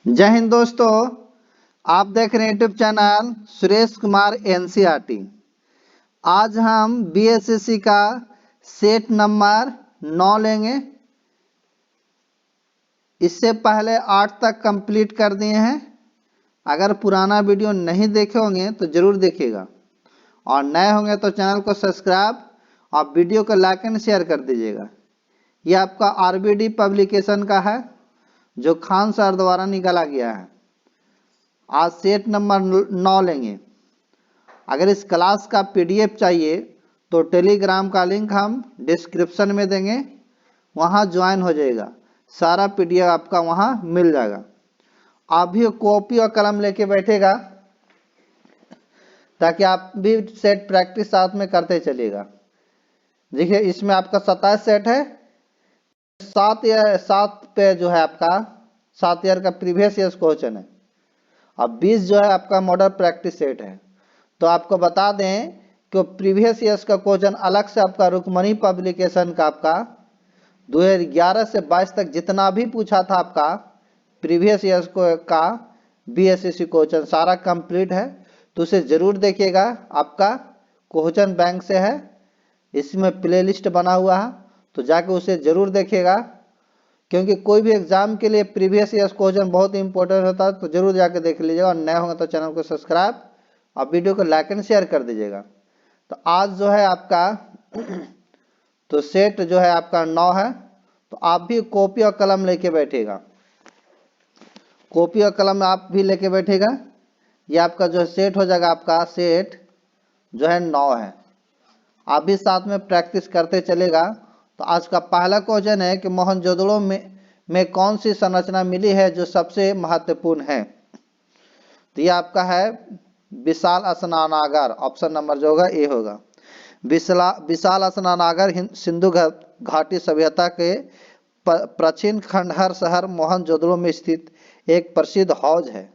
जय हिंद दोस्तों, आप देख रहे हैं YouTube channel Suresh Kumar NCERT. आज हम बीएसएससी का सेट नंबर 9 लेंगे। इससे पहले 8 तक कंप्लीट कर दिए हैं। अगर पुराना वीडियो नहीं देखे होंगे तो जरूर देखिएगा और नए होंगे तो चैनल को सब्सक्राइब और वीडियो को लाइक एंड शेयर कर दीजिएगा। यह आपका आरबीडी पब्लिकेशन का है जो खान सर द्वारा निकाला गया है। आज सेट नंबर 9 लेंगे। अगर इस क्लास का पीडीएफ चाहिए तो टेलीग्राम का लिंक हम डिस्क्रिप्शन में देंगे, वहां ज्वाइन हो जाएगा। सारा पीडीएफ आपका वहां मिल जाएगा। आप भी कॉपी और कलम लेके बैठेगा ताकि आप भी सेट प्रैक्टिस साथ में करते चलिएगा। देखिए इसमें आपका 27 सेट है। 7 पे जो है आपका 7 ईयर का प्रीवियस ईयर क्वेश्चन है। अब 20 जो है आपका मॉडल प्रैक्टिस सेट है। तो आपको बता दें कि प्रीवियस ईयर्स का क्वेश्चन अलग से आपका रुक्मणी पब्लिकेशन का आपका 2011 से 22 तक जितना भी पूछा था आपका प्रीवियस ईयर्स का बीएसएससी क्वेश्चन सारा कंप्लीट है। तो उसे जरूर देखिएगा। आपका क्वेश्चन बैंक से है, इसमें प्लेलिस्ट बना हुआ है, तो जाके उसे जरूर देखिएगा। क्योंकि कोई भी एग्जाम के लिए प्रीवियस ईयर्स क्वेश्चन बहुत इंपॉर्टेंट होता है, तो जरूर जाके देख लीजिएगा। और नए होंगे तो चैनल को सब्सक्राइब और वीडियो को लाइक एंड शेयर कर दीजिएगा। तो आज जो है आपका तो सेट जो है आपका 9 है। तो आप भी कॉपी और कलम लेके बैठेगा। कॉपी और कलम आप भी लेके बैठेगा। ये आपका जो सेट हो जाएगा, आपका सेट जो है 9 है। आप भी साथ में प्रैक्टिस करते चलेगा। तो आज का पहला क्वेश्चन है कि मोहनजोदड़ो में कौन सी संरचना मिली है जो सबसे महत्वपूर्ण है। तो ये आपका है विशाल स्नानागार। ऑप्शन नंबर जो होगा ए होगा। विशाल स्नानागार सिंधु घाटी सभ्यता के प्राचीन खंडहर शहर मोहनजोदड़ो में स्थित एक प्रसिद्ध हौज है।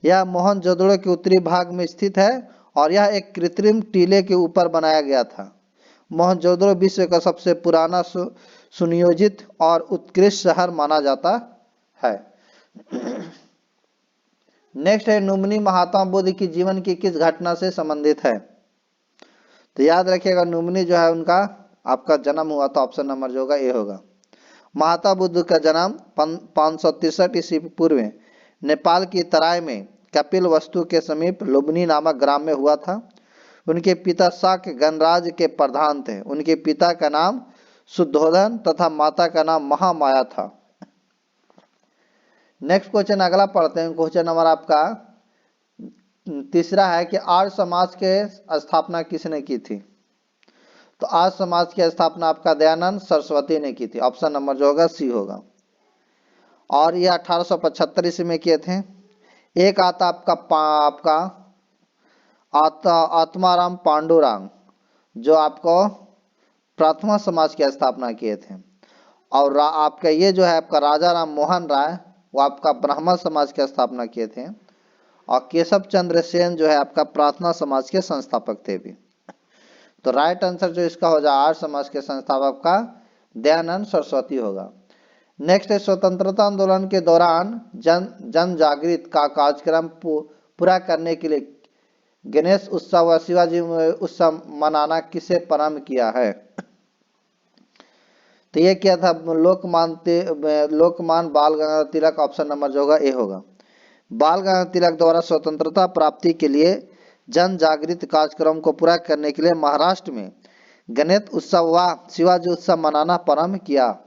यह मोहनजोदड़ो के उत्तरी भाग में स्थित है और यह एक कृत्रिम टीले के ऊपर बनाया गया था। मोहनजोदड़ो विश्व का सबसे पुराना सुनियोजित और उत्कृष्ट शहर माना जाता है। नेक्स्ट है नुम्नी महात्मा बुद्ध की जीवन की किस घटना से संबंधित है। तो याद रखिएगा नुम्नी जो है उनका आपका जन्म हुआ था। ऑप्शन नंबर जो होगा ए होगा। महात्मा बुद्ध का जन्म 563 ईस्वी पूर्व नेपाल की तराई में कपिल वस्तु के समीप लुम्बिनी नामक ग्राम में हुआ था। उनके पिता शाक्य गणराज्य के प्रधान थे। उनके पिता का नाम शुद्धोधन तथा माता का नाम महामाया था। नेक्स्ट क्वेश्चन अगला पढ़ते हैं। क्वेश्चन नंबर आपका तीसरा है कि आर्य समाज के स्थापना किसने की थी। तो आर्य समाज की स्थापना आपका दयानंद सरस्वती ने की थी। ऑप्शन नंबर जो होगा सी होगा। और ये 1875 ईस्वी में किए थे। एक आता आपका आत्माराम पांडुरंग जो आपको प्रथमा समाज की स्थापना किए थे। और आपका ये जो है आपका राजा राम मोहन राय वो आपका ब्राह्मण समाज की स्थापना किए थे। और केशव चंद्र सेन जो है आपका प्रार्थना समाज के संस्थापक थे भी। तो राइट आंसर जो इसका हो जाए आर्य समाज के संस्थापक का दयानंद सरस्वती होगा। नेक्स्ट है स्वतंत्रता आंदोलन के दौरान जन जागृत का कार्यक्रम पूरा करने के लिए गणेश उत्सव व शिवाजी उत्सव मनाना किसे प्रारंभ किया है। तो ये क्या था लोकमान बाल गंगाधर तिलक। ऑप्शन नंबर जो होगा ए होगा। बाल गंगाधर तिलक द्वारा स्वतंत्रता प्राप्ति के लिए जन जागृत कार्यक्रम को पूरा करने के लिए महाराष्ट्र में गणेश उत्सव व शिवाजी उत्सव मनाना प्रारंभ किया।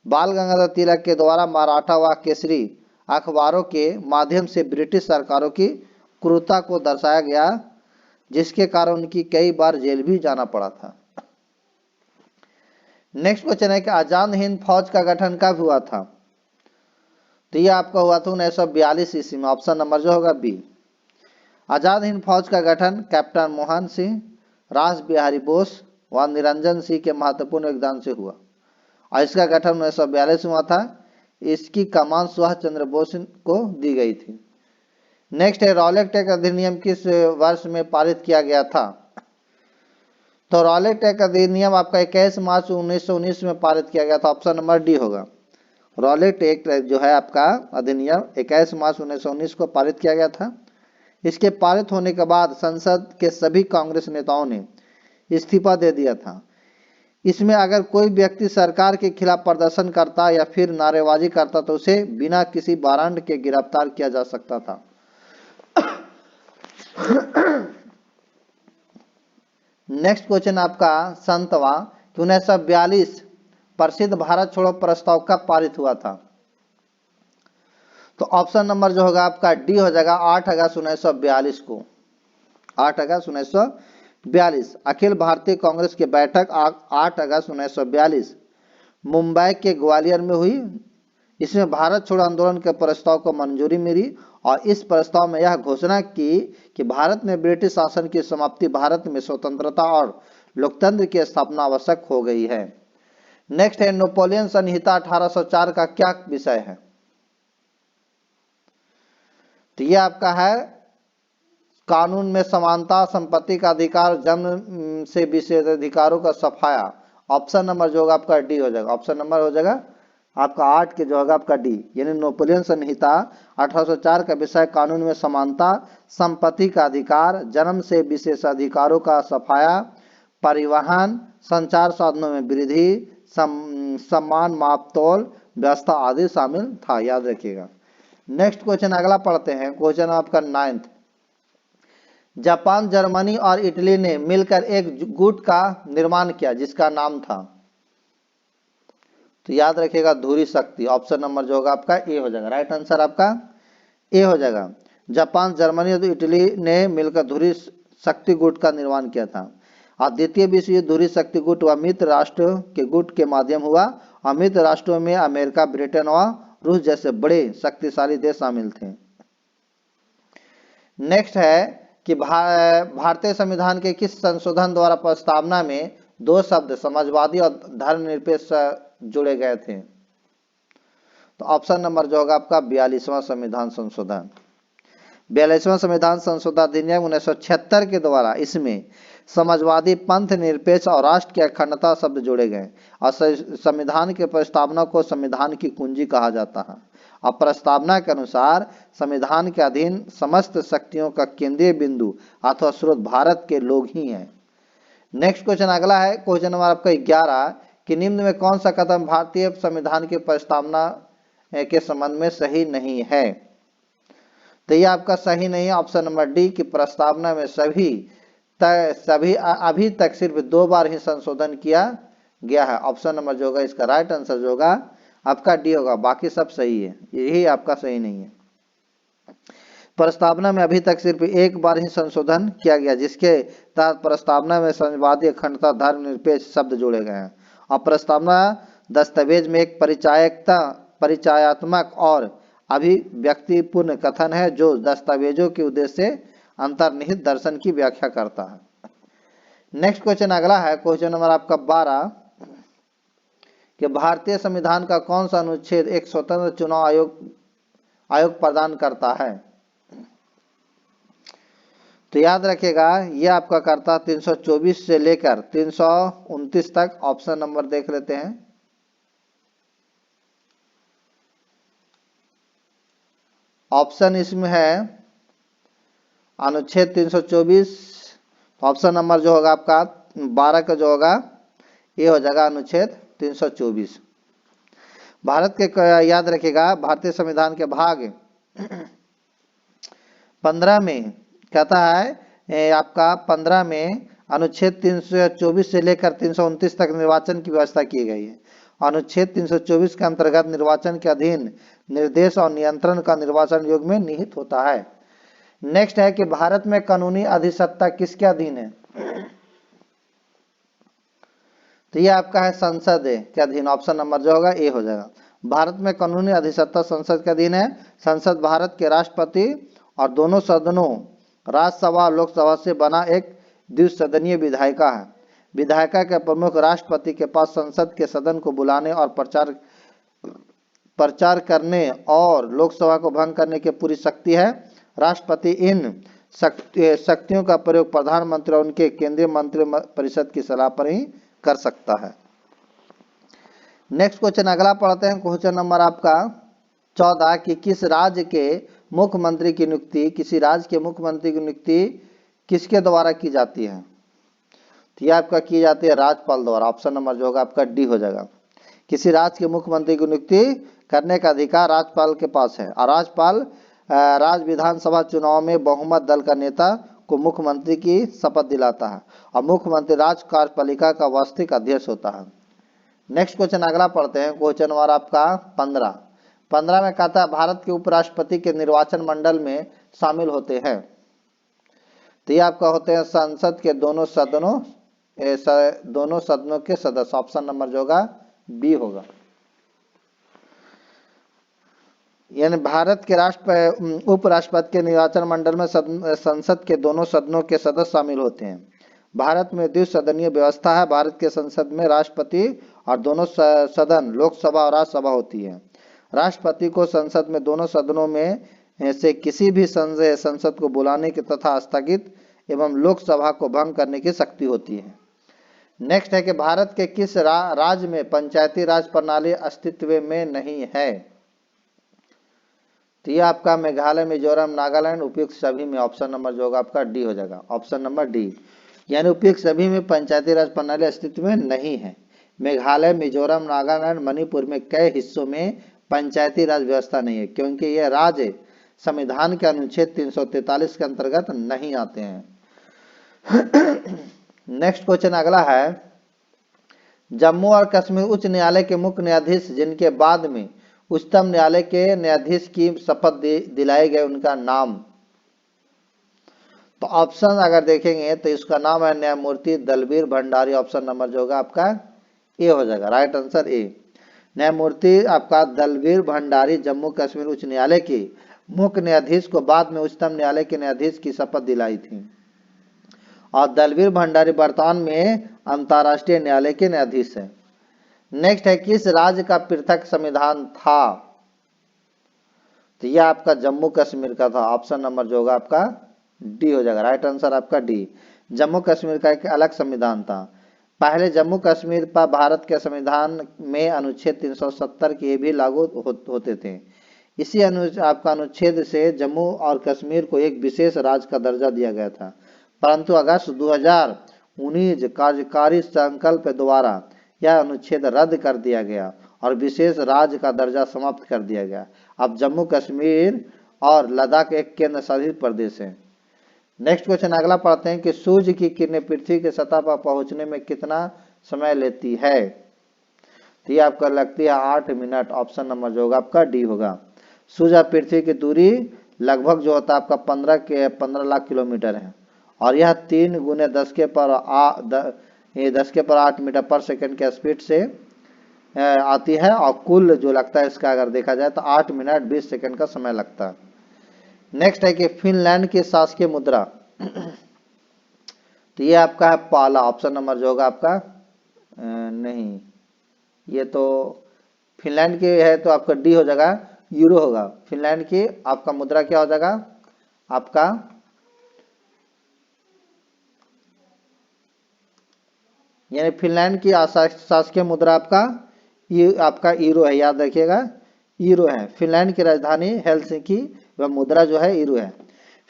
बाल गंगाधर तिलक के द्वारा मराठा व केसरी अखबारों के माध्यम से ब्रिटिश सरकारों की क्रूरता को दर्शाया गया, जिसके कारण उनकी कई बार जेल भी जाना पड़ा था। नेक्स्ट क्वेश्चन है कि आजाद हिंद फौज का गठन कब हुआ था। तो यह आपका हुआ था 1942 ईस्वी में। ऑप्शन नंबर जो होगा बी। आजाद हिंद फौज का गठन कैप्टन मोहन सिंह, रास बिहारी बोस व निरंजन सिंह के महत्वपूर्ण योगदान से हुआ और इसका गठन 1942 में हुआ था। इसकी कमान सुभाष चंद्र बोस को दी गई थी। नेक्स्ट है रॉलेट एक्ट अधिनियम किस वर्ष में पारित किया गया था। तो रॉलेट एक्ट अधिनियम आपका 21 मार्च 1919 में पारित किया गया था। ऑप्शन नंबर डी होगा। रॉलेट एक्ट जो है आपका अधिनियम 21 मार्च 1919 को पारित किया गया था। इसके पारित होने के बाद संसद के सभी कांग्रेस नेताओं ने इस्तीफा दे दिया था। इसमें अगर कोई व्यक्ति सरकार के खिलाफ प्रदर्शन करता या फिर नारेबाजी करता तो उसे बिना किसी वारंट के गिरफ्तार किया जा सकता था। नेक्स्ट क्वेश्चन आपका 7वां, 1942 प्रसिद्ध भारत छोड़ो प्रस्ताव कब पारित हुआ था? तो ऑप्शन नंबर जो होगा आपका डी हो जाएगा 8 अगस्त 1942 को। 8 अगस्त 1942 अखिल भारतीय कांग्रेस की बैठक 8 अगस्त 1942 मुंबई के ग्वालियर में हुई। इसमें भारत छोड़ो आंदोलन के प्रस्ताव को मंजूरी मिली और इस प्रस्ताव में यह घोषणा की कि भारत में ब्रिटिश शासन की समाप्ति, भारत में स्वतंत्रता और लोकतंत्र की स्थापना आवश्यक हो गई है। नेक्स्ट है नेपोलियन संहिता 1804 का क्या विषय है? तो ये आपका है कानून में समानता, संपत्ति का अधिकार, जन्म से विशेष अधिकारों का सफाया। ऑप्शन नंबर जो होगा आपका डी हो जाएगा। ऑप्शन नंबर हो जाएगा आपका 8 के जो होगा आपका डी, यानी नेपोलियन संहिता 1804 का विषय कानून में समानता, संपत्ति का अधिकार, जन्म से विशेष अधिकारों का सफाया, परिवहन, संचार साधनों में वृद्धि, सम्मान, मापतोल व्यवस्था आदि शामिल था, याद रखिएगा। नेक्स्ट क्वेश्चन अगला पढ़ते हैं, क्वेश्चन आपका 9th। जापान, जर्मनी और इटली ने मिलकर एक गुट का निर्माण किया जिसका नाम था, तो याद रखिएगा धुरी शक्ति। ऑप्शन नंबर जो होगा आपका ए हो जाएगा। राइट आंसर आपका ए हो जाएगा। जापान, जर्मनी और इटली ने मिलकर धुरी शक्ति गुट का निर्माण किया था। और द्वितीय विश्व युद्ध धुरी शक्ति गुट व मित्र राष्ट्र के गुट के माध्यम हुआ और मित्र राष्ट्रों में अमेरिका, ब्रिटेन व रूस जैसे बड़े शक्तिशाली देश शामिल थे। नेक्स्ट है कि भारतीय संविधान के किस संशोधन द्वारा प्रस्तावना में दो शब्द समाजवादी और धर्मनिरपेक्ष जुड़े गए थे? तो ऑप्शन नंबर जो होगा आपका 42वां संविधान संशोधन। 42वां संविधान संशोधन अधिनियम 1976 के द्वारा इसमें समाजवादी, पंथ निरपेक्ष और राष्ट्र की अखंडता शब्द जोड़े गए और संविधान के प्रस्तावना को संविधान की कुंजी कहा जाता है। और प्रस्तावना के अनुसार संविधान के अधीन समस्त शक्तियों का केंद्रीय बिंदु अथवा स्रोत भारत के लोग ही हैं। नेक्स्ट क्वेश्चन अगला है, क्वेश्चन नंबर आपका 11 कि निम्न में कौन सा कदम भारतीय संविधान की प्रस्तावना के संबंध में सही नहीं है? तो ये आपका सही नहीं है। ऑप्शन नंबर डी की प्रस्तावना में सभी अभी तक सिर्फ 2 बार ही संशोधन किया गया है। ऑप्शन नंबर जो होगा इसका राइट आंसर जो होगा आपका डी होगा, बाकी सब सही है, यही आपका सही नहीं है। प्रस्तावना में अभी तक सिर्फ 1 बार ही संशोधन किया गया जिसके तहत प्रस्तावना में समाजवादी, अखंडता, धर्मनिरपेक्ष शब्द जोड़े गए हैं। और प्रस्तावना दस्तावेज में एक परिचयात्मक और अभिव्यक्तिपूर्ण कथन है जो दस्तावेजों के उद्देश्य से अंतर्निहित दर्शन की व्याख्या करता है। नेक्स्ट क्वेश्चन अगला है, क्वेश्चन नंबर आपका 12 कि भारतीय संविधान का कौन सा अनुच्छेद एक स्वतंत्र चुनाव आयोग प्रदान करता है? तो याद रखिएगा यह आपका करता 324 से लेकर 329 तक। ऑप्शन नंबर देख लेते हैं। ऑप्शन इसमें है अनुच्छेद 324। ऑप्शन नंबर जो होगा आपका 12 का जो होगा ये हो जाएगा अनुच्छेद 324। भारत के याद रखिएगा भारतीय संविधान के भाग 15 में कहता है आपका 15 में अनुच्छेद 324 से लेकर 329 तक निर्वाचन की व्यवस्था की गई है। अनुच्छेद 324 के अंतर्गत निर्वाचन के अधीन निर्देश और नियंत्रण का निर्वाचन आयोग में निहित होता है। नेक्स्ट है कि भारत में कानूनी अधिसत्ता किसके अधीन है? तो ये आपका है संसद के अधीन। ऑप्शन नंबर जो होगा ए हो जाएगा। भारत में कानूनी अधिसत्ता संसद के अधीन है। संसद भारत के राष्ट्रपति और दोनों सदनों राज्यसभा और लोकसभा से बना एक द्विसदनीय विधायिका है। विधायिका के प्रमुख राष्ट्रपति के पास संसद के सदन को बुलाने और प्रचार करने और लोकसभा को भंग करने की पूरी शक्ति है। राष्ट्रपति इन शक्तियों का प्रयोग प्रधानमंत्री और उनके केंद्रीय मंत्री परिषद की सलाह पर ही कर सकता है। नेक्स्ट क्वेश्चन अगला पढ़ते हैं, क्वेश्चन नंबर आपका 14 कि किस राज्य के मुख्यमंत्री की नियुक्ति, किसी राज्य के मुख्यमंत्री की नियुक्ति किसके द्वारा की जाती है? तो यह आपका की जाती है राज्यपाल द्वारा। ऑप्शन नंबर जो होगा आपका डी हो जाएगा। किसी राज्य के मुख्यमंत्री की नियुक्ति करने का अधिकार राज्यपाल के पास है, और राज्यपाल राज्य विधानसभा चुनाव में बहुमत दल का नेता को मुख्यमंत्री की शपथ दिलाता है, और मुख्यमंत्री राज्य कार्यपालिका का वास्तविक अध्यक्ष होता है। नेक्स्ट क्वेश्चन अगला पढ़ते हैं, क्वेश्चन नंबर आपका 15 में कहता है भारत के उपराष्ट्रपति के निर्वाचन मंडल में शामिल होते हैं। तो ये आपका होते हैं संसद के दोनों सदनों के सदस्य। ऑप्शन नंबर जो होगा बी होगा। यानी भारत के उपराष्ट्रपति के निर्वाचन मंडल में संसद के दोनों सदनों के सदस्य शामिल होते हैं। भारत में द्विसदनीय व्यवस्था है। भारत के संसद में राष्ट्रपति और दोनों सदन लोकसभा और राज्यसभा होती है। राष्ट्रपति को संसद में दोनों सदनों में से किसी भी संसद को बुलाने की तथा स्थगित एवं लोकसभा को भंग करने की शक्ति होती है। नेक्स्ट है कि भारत के किस राज्य में पंचायती राज प्रणाली अस्तित्व में नहीं है? तो ये आपका मेघालय, मिजोरम, नागालैंड, उपयुक्त सभी में। ऑप्शन नंबर जो होगा आपका डी हो जाएगा। ऑप्शन नंबर डी, यानी उपयुक्त सभी में पंचायती राज प्रणाली अस्तित्व में नहीं है। मेघालय, मिजोरम, नागालैंड, मणिपुर में कई हिस्सों में पंचायती राज व्यवस्था नहीं है, क्योंकि ये राज्य संविधान के अनुच्छेद 343 के अंतर्गत नहीं आते हैं। नेक्स्ट क्वेश्चन अगला है, जम्मू और कश्मीर उच्च न्यायालय के मुख्य न्यायाधीश जिनके बाद में उच्चतम न्यायालय के न्यायाधीश की शपथ दिलाए गए, उनका नाम। तो ऑप्शन अगर देखेंगे तो इसका नाम है न्यायमूर्ति दलबीर भंडारी। ऑप्शन नंबर जो होगा आपका ए हो जाएगा, राइट आंसर ए। न्यायमूर्ति आपका दलबीर भंडारी जम्मू कश्मीर उच्च न्यायालय के मुख्य न्यायाधीश को बाद में उच्चतम न्यायालय के न्यायाधीश की शपथ दिलाई थी, और दलबीर भंडारी वर्तमान में अंतर्राष्ट्रीय न्यायालय के न्यायाधीश है। नेक्स्ट है, किस राज्य का पृथक संविधान था? तो यह आपका जम्मू कश्मीर का था। ऑप्शन नंबर जो होगा आपका डी हो जाएगा, राइट आंसर आपका डी। जम्मू कश्मीर का एक अलग संविधान था। पहले जम्मू कश्मीर पर भारत के संविधान में अनुच्छेद 370 के भी लागू होते थे। इसी आपका अनुच्छेद से जम्मू और कश्मीर को एक विशेष राज्य का दर्जा दिया गया था, परंतु अगस्त 2019 कार्यकारी संकल्प द्वारा यह अनुच्छेद रद्द कर दिया गया और विशेष राज्य का दर्जा समाप्त कर दिया गया। अब जम्मू कश्मीर और लद्दाख एक केंद्र शासित प्रदेश है। नेक्स्ट क्वेश्चन अगला पढ़ते हैं कि सूर्य की किरणें पृथ्वी के सतह पर पहुंचने में कितना समय लेती है? तो ये आपका लगती है 8 मिनट। ऑप्शन नंबर जो होगा आपका डी होगा। सूर्य और पृथ्वी की दूरी लगभग जो होता है आपका 15 लाख किलोमीटर है, और यह 3 × 10 के पर 8 मीटर पर सेकंड के स्पीड से आती है, और कुल जो लगता है इसका अगर देखा जाए तो 8 मिनट 20 सेकंड का समय लगता है। नेक्स्ट है कि फिनलैंड की शासकीय मुद्रा। तो ये आपका है पाला। ऑप्शन नंबर जो होगा आपका नहीं, ये तो फिनलैंड की है तो आपका डी हो जाएगा, यूरो होगा। फिनलैंड की आपका मुद्रा क्या हो जाएगा आपका, यानी फिनलैंड की शासकीय मुद्रा आपका यूरो है, याद रखिएगा यूरो है। फिनलैंड की राजधानी हेलसिंकी व मुद्रा जो है यूरो है।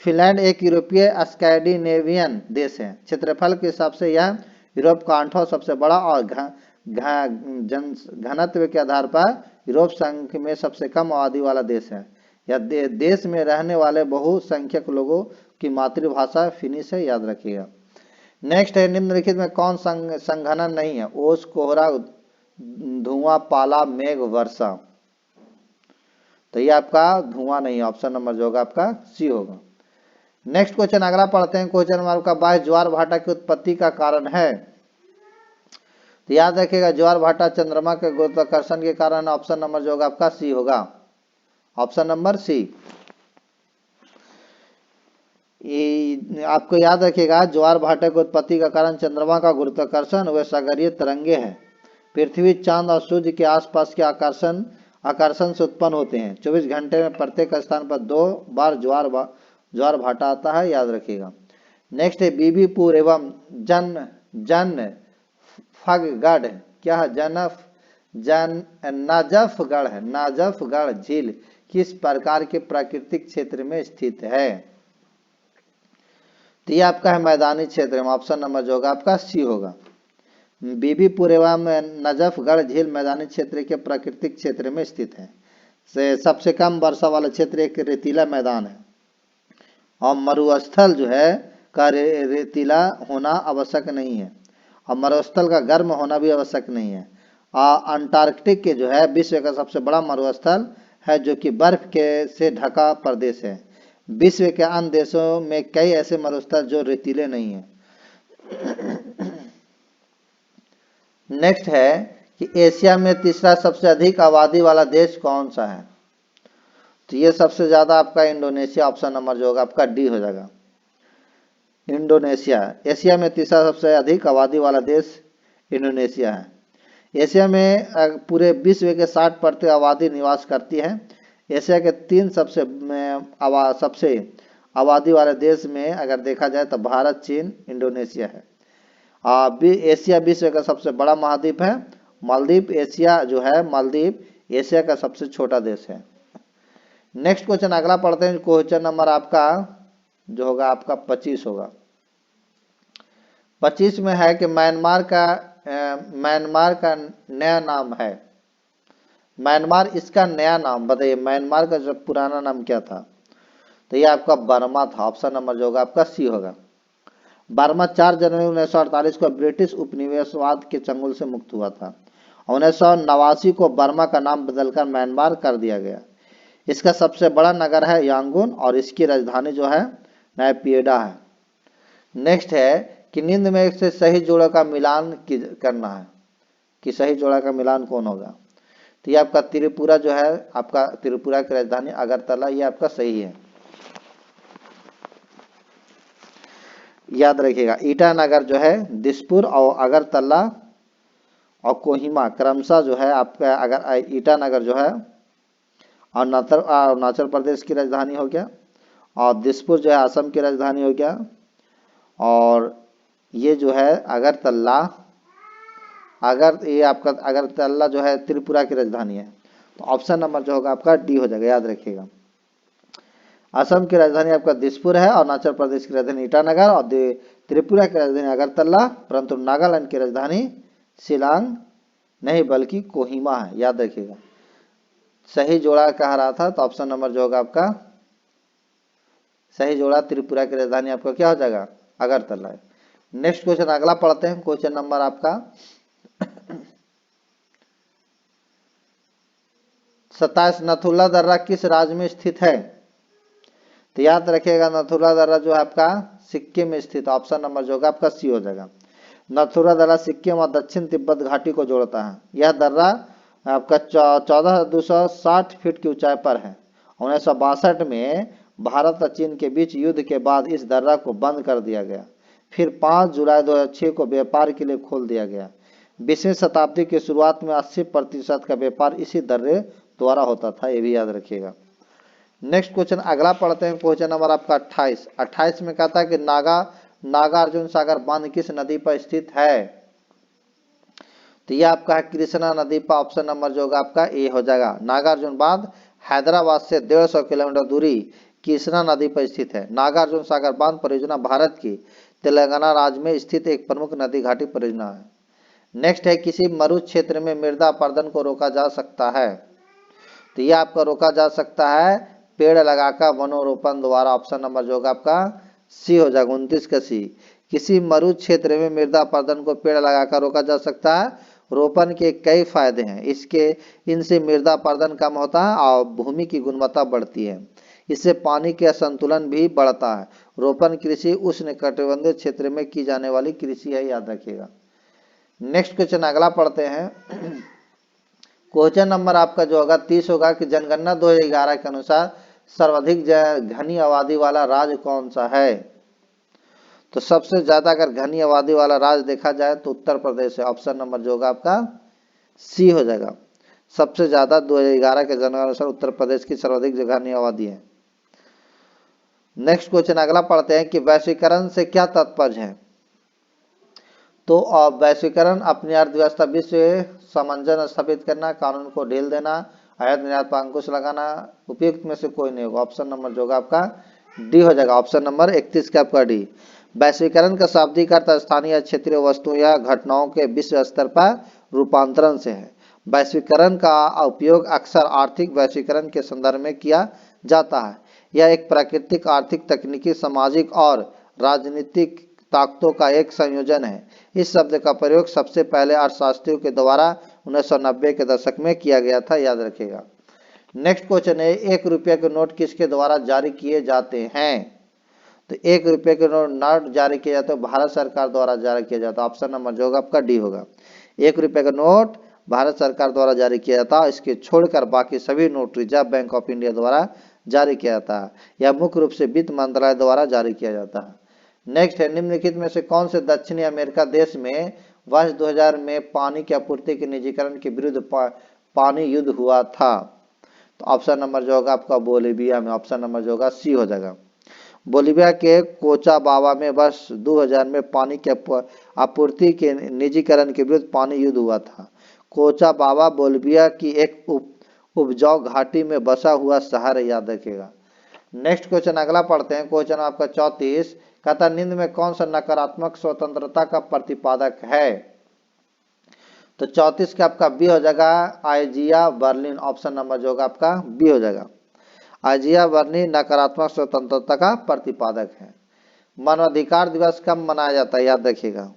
फिनलैंड एक यूरोपीय स्कैंडिनेवियन देश है। क्षेत्रफल के हिसाब से यह यूरोप का 8वां सबसे बड़ा और घनत्व के आधार पर यूरोप संघ में सबसे कम आबादी वाला देश है। यह देश में रहने वाले बहुसंख्यक लोगों की मातृभाषा फिनिश है, याद रखिएगा। नेक्स्ट है, निम्नलिखित में कौन संघनन नहीं है? ओस, कोहरा, धुआं, पाला, मेघ, वर्षा। तो ये आपका धुआं नहीं है। ऑप्शन नंबर जो होगा आपका सी होगा। नेक्स्ट क्वेश्चन अगला पढ़ते हैं, क्वेश्चन नंबर आपका 22 ज्वार भाटा की उत्पत्ति का कारण है। तो याद रखिएगा ज्वार भाटा चंद्रमा के गुरुत्वाकर्षण के कारण। ऑप्शन नंबर जो होगा आपका सी होगा। Option number C. आपको याद रखिएगा ज्वार भाटे की उत्पत्ति का कारण चंद्रमा का गुरुत्वाकर्षण व सागरीय तरंगे हैं। पृथ्वी, चांद और सूर्य के आसपास के आकर्षण से उत्पन्न होते हैं। 24 घंटे में प्रत्येक स्थान पर 2 बार ज्वार भाटा आता है, याद रखिएगा। नेक्स्ट है, बीबीपुर एवं जनफगढ़ क्या है? नजफगढ़ है, नजफगढ़ झील किस प्रकार के प्राकृतिक क्षेत्र में स्थित है? तो ये आपका है मैदानी क्षेत्र में, ऑप्शन नंबर जो होगा आपका सी होगा। बीबीपुर एवं नजफगढ़ झील मैदानी क्षेत्र के प्राकृतिक क्षेत्र में स्थित है। सबसे कम वर्षा वाला क्षेत्र एक रेतीला मैदान है और मरुस्थल जो है का रेतीला होना आवश्यक नहीं है और मरुस्थल का गर्म होना भी आवश्यक नहीं है। अंटार्कटिक के जो है विश्व का सबसे बड़ा मरुस्थल है जो कि बर्फ के से ढका प्रदेश है। विश्व के अन्य देशों में कई ऐसे मरुस्थल जो रेतीले नहीं है। नेक्स्ट है कि एशिया में तीसरा सबसे अधिक आबादी वाला देश कौन सा है? तो ये सबसे ज्यादा आपका इंडोनेशिया, ऑप्शन नंबर जो होगा आपका डी हो जाएगा। इंडोनेशिया एशिया में तीसरा सबसे अधिक आबादी वाला देश इंडोनेशिया है। एशिया में पूरे विश्व के 60% आबादी निवास करती है। एशिया के 3 सबसे आबादी वाले देश में अगर देखा जाए तो भारत, चीन, इंडोनेशिया है। एशिया विश्व का सबसे बड़ा महाद्वीप है। मालदीव एशिया जो है, मालदीव एशिया का सबसे छोटा देश है। नेक्स्ट क्वेश्चन अगला पढ़ते हैं। क्वेश्चन नंबर आपका जो होगा आपका 25 होगा। 25 में है कि म्यांमार का नया नाम है। म्यांमार इसका नया नाम बताइए। म्यांमार का जो पुराना नाम क्या था? तो ये आपका बर्मा था। ऑप्शन नंबर जो होगा आपका सी होगा। बर्मा 4 जनवरी 1948 को ब्रिटिश उपनिवेशवाद के चंगुल से मुक्त हुआ था। 1989 को बर्मा का नाम बदलकर म्यांमार कर दिया गया। इसका सबसे बड़ा नगर है यांगून और इसकी राजधानी जो है नैपियडा है। नेक्स्ट है कि नींद में से सही जोड़ा का मिलान करना है कि सही जोड़ा का मिलान कौन होगा? तो ये आपका त्रिपुरा जो है, आपका त्रिपुरा की राजधानी अगरतला, ये आपका सही है। याद रखिएगा ईटानगर जो है दिसपुर और अगरतला और कोहिमा क्रमशः जो है आपका अगर ईटानगर जो है अरुणाचल प्रदेश की राजधानी हो गया और दिसपुर जो है असम की राजधानी हो गया और ये जो है अगरतला ये आपका अगरतला जो है त्रिपुरा की राजधानी है। तो ऑप्शन नंबर जो होगा आपका डी हो जाएगा। याद रखिएगा असम की राजधानी आपका दिसपुर है, अरुणाचल प्रदेश की राजधानी ईटानगर और त्रिपुरा की राजधानी अगरतला, परंतु नागालैंड की राजधानी शिलांग नहीं बल्कि कोहिमा है। याद रखिएगा सही जोड़ा कह रहा था, तो ऑप्शन नंबर जो होगा आपका सही जोड़ा त्रिपुरा की राजधानी आपका क्या हो जाएगा? अगरतला है। नेक्स्ट क्वेश्चन अगला पढ़ते हैं। क्वेश्चन नंबर आपका 27 नथुला दर्रा किस राज्य में स्थित है? तो याद रखिएगा नथुला दर्रा जो है आपका सिक्किम में स्थित। ऑप्शन नंबर जो होगा आपका सी हो जाएगा। नथुला दर्रा सिक्किम और दक्षिण तिब्बत घाटी को जोड़ता है। यह दर्रा आपका 14,260 फीट की ऊंचाई पर है। 1962 में भारत और चीन के बीच युद्ध के बाद इस दर्रा को बंद कर दिया गया। फिर 5 जुलाई 2006 को व्यापार के लिए खोल दिया गया। 20वीं शताब्दी की शुरुआत में 80% का व्यापार इसी दर्रे द्वारा होता था, ये भी याद रखिएगा। नेक्स्ट क्वेश्चन अगला पढ़ते हैं। क्वेश्चन नंबर आपका 28 में कहता है कि नागार्जुन सागर बांध किस नदी पर स्थित है? तो यह आपका है कृष्णा नदी पर। ऑप्शन नंबर जो होगा आपका ए हो जाएगा। नागार्जुन बांध हैदराबाद से 150 किलोमीटर दूरी कृष्णा नदी पर स्थित है। नागार्जुन सागर बांध परियोजना भारत की तेलंगाना राज्य में स्थित एक प्रमुख नदी घाटी परियोजना है। नेक्स्ट है किसी मरु क्षेत्र में मृदा अपरदन को रोका जा सकता है? तो यह आपका रोका जा सकता है पेड़ लगाकर वनोरोपण द्वारा। ऑप्शन नंबर जो होगा आपका सी हो जाएगा। 29 का सी। किसी मरु क्षेत्र में मृदा अपरदन को पेड़ लगाकर रोका जा सकता है। रोपण के कई फायदे हैं। इनसे मृदा अपरदन कम होता है और भूमि की गुणवत्ता बढ़ती है। इससे पानी का संतुलन भी बढ़ता है। रोपण कृषि उष्णकटिबंधीय क्षेत्र में की जाने वाली कृषि है, याद रखिएगा। नेक्स्ट क्वेश्चन अगला पढ़ते हैं। क्वेश्चन नंबर आपका जो होगा 30 होगा कि जनगणना 2011 के अनुसार सर्वाधिक घनी आबादी वाला राज्य कौन सा है? तो सबसे ज्यादा अगर घनी आबादी वाला राज्य देखा जाए तो उत्तर प्रदेश है। ऑप्शन नंबर जो होगा आपका सी हो जाएगा। सबसे ज्यादा 2011 के जनगणना अनुसार उत्तर प्रदेश की सर्वाधिक घनी आबादी है। नेक्स्ट क्वेश्चन अगला पढ़ते हैं कि वैश्वीकरण से क्या तात्पर्य है? तो वैश्वीकरण, अपनी अर्थव्यवस्था विश्व सामंजस्य स्थापित करना, कानून को ढील देना, आयात निर्यात पर अंकुश लगाना, उपयुक्त में से कोई नहीं होगा। ऑप्शन नंबर जो होगा आपका डी हो जाएगा। ऑप्शन नंबर 31 का आपका डी। वैश्वीकरण का शाब्दिक अर्थ स्थानीय या क्षेत्रीय वस्तुओं या घटनाओं के विश्व स्तर पर रूपांतरण से है। वैश्वीकरण का उपयोग अक्सर आर्थिक वैश्वीकरण के संदर्भ में किया जाता है। यह एक प्राकृतिक, आर्थिक, तकनीकी, सामाजिक और राजनीतिक ताकतों का एक संयोजन है। इस शब्द का प्रयोग सबसे पहले अर्थशास्त्रियों के द्वारा 1990 के दशक में किया गया था, याद रखिएगा। नेक्स्ट क्वेश्चन है, 1 रुपये के नोट किसके द्वारा जारी किए जाते हैं? तो 1 रुपये के नोट जारी किए जाते हैं भारत सरकार द्वारा जारी किया जाता है। ऑप्शन नंबर जो होगा आपका डी होगा। 1 रुपये का नोट भारत सरकार द्वारा जारी किया जाता है। इसके छोड़कर बाकी सभी note reserve bank of India द्वारा जारी किया जाता है। यह मुख्य रूप से वित्त मंत्रालय द्वारा जारी किया जाता है। नेक्स्ट है, निम्नलिखित में से कौन से दक्षिणी अमेरिका देश में वर्ष 2000 में पानी की आपूर्ति के निजीकरण के विरुद्ध पानी युद्ध हुआ था? तो ऑप्शन नंबर जो होगा आपका बोलीविया में। ऑप्शन नंबर जो होगा सी हो जाएगा। बोलीविया के कोचाबाबा में वर्ष 2000 में पानी की आपूर्ति के निजीकरण के विरुद्ध पानी युद्ध हुआ था। कोचाबाबा बोलीविया की एक उपजाऊ घाटी में बसा हुआ शहर है, याद रखिएगा। नेक्स्ट क्वेश्चन अगला पढ़ते हैं। क्वेश्चन आपका 34, कहता निम्न में कौन सा नकारात्मक स्वतंत्रता का प्रतिपादक है? तो 34 का आपका बी हो जाएगा, आइजिया बर्लिन। ऑप्शन नंबर जो होगा आपका बी हो जाएगा। आइजिया बर्लिन नकारात्मक स्वतंत्रता का प्रतिपादक है। मानवाधिकार दिवस कब मनाया जाता है, याद रखिएगा।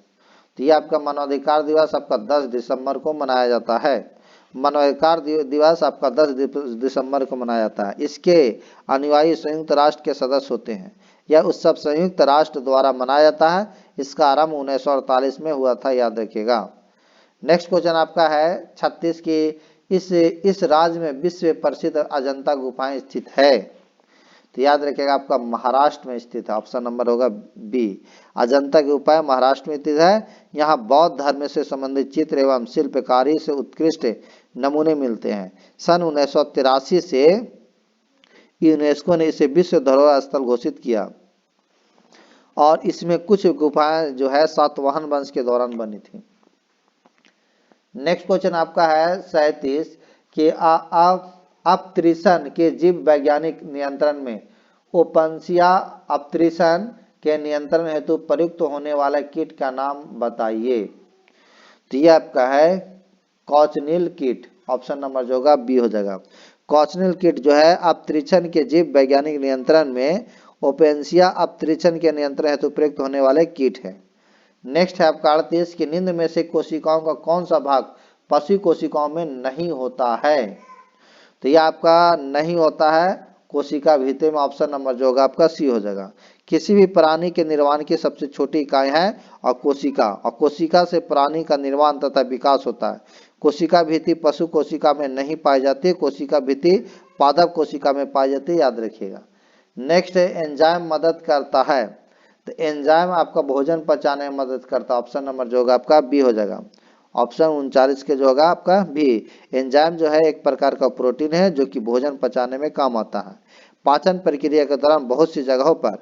तो ये आपका मानवाधिकार दिवस आपका 10 दिसंबर को मनाया जाता है। मानवाधिकार दिवस आपका 10 दिसंबर को मनाया जाता है। इसके अनुयायी संयुक्त राष्ट्र के सदस्य होते हैं। यह उत्सव संयुक्त राष्ट्र द्वारा मनाया जाता है। इसका आरंभ 1948 में हुआ था, याद रखिएगा। नेक्स्ट क्वेश्चन आपका है 36 की, इस राज्य में विश्व प्रसिद्ध अजंता गुफाएं स्थित है? तो याद रखिएगा आपका महाराष्ट्र में स्थित है। ऑप्शन नंबर होगा बी। अजंता की गुफाएं महाराष्ट्र में स्थित है। यहाँ बौद्ध धर्म से संबंधित चित्र एवं शिल्पकारी से उत्कृष्ट नमूने मिलते हैं। सन 1983 से यूनेस्को ने इसे विश्व धरोहर स्थल घोषित किया और इसमें कुछ गुफाएं जो है सातवाहन वंश के दौरान बनी थी। नेक्स्ट क्वेश्चन आपका है 37 कि अपतृषण के जीव वैज्ञानिक नियंत्रण में ओपनसिया अपतृषण के नियंत्रण हेतु प्रयुक्त होने वाला कीट का नाम बताइए। तो ये आपका है कॉचनिल कीट। ऑप्शन नंबर जो होगा बी हो जाएगा। कॉचनिल कीट जो है अपतृषण के जीव वैज्ञानिक नियंत्रण में ओपेंसिया अपतृषण के नियंत्रण हेतु प्रयुक्त होने वाले कीट है। नेक्स्ट है आपका 38 कि निम्न में से कोशिकाओं का कौन सा भाग पशु कोशिकाओं में नहीं होता है? तो यह आपका नहीं होता है कोशिका भित्ति में। ऑप्शन नंबर जो होगा आपका सी हो जाएगा। किसी भी प्राणी के निर्माण की सबसे छोटी इकाई है और कोशिका से प्राणी का निर्माण तथा विकास होता है। कोशिका भित्ति पशु कोशिका में नहीं पाई जाती, कोशिका भित्ति पादप कोशिका में पाई जाती है, याद रखिएगा। नेक्स्ट है एंजाइम मदद करता है। तो एंजाइम आपका भोजन पचाने में मदद करता है। ऑप्शन नंबर जो होगा आपका बी हो जाएगा। ऑप्शन 39 के जो होगा आपका बी। एंजाइम जो है एक प्रकार का प्रोटीन है जो कि भोजन पचाने में काम आता है। पाचन प्रक्रिया के दौरान बहुत सी जगहों पर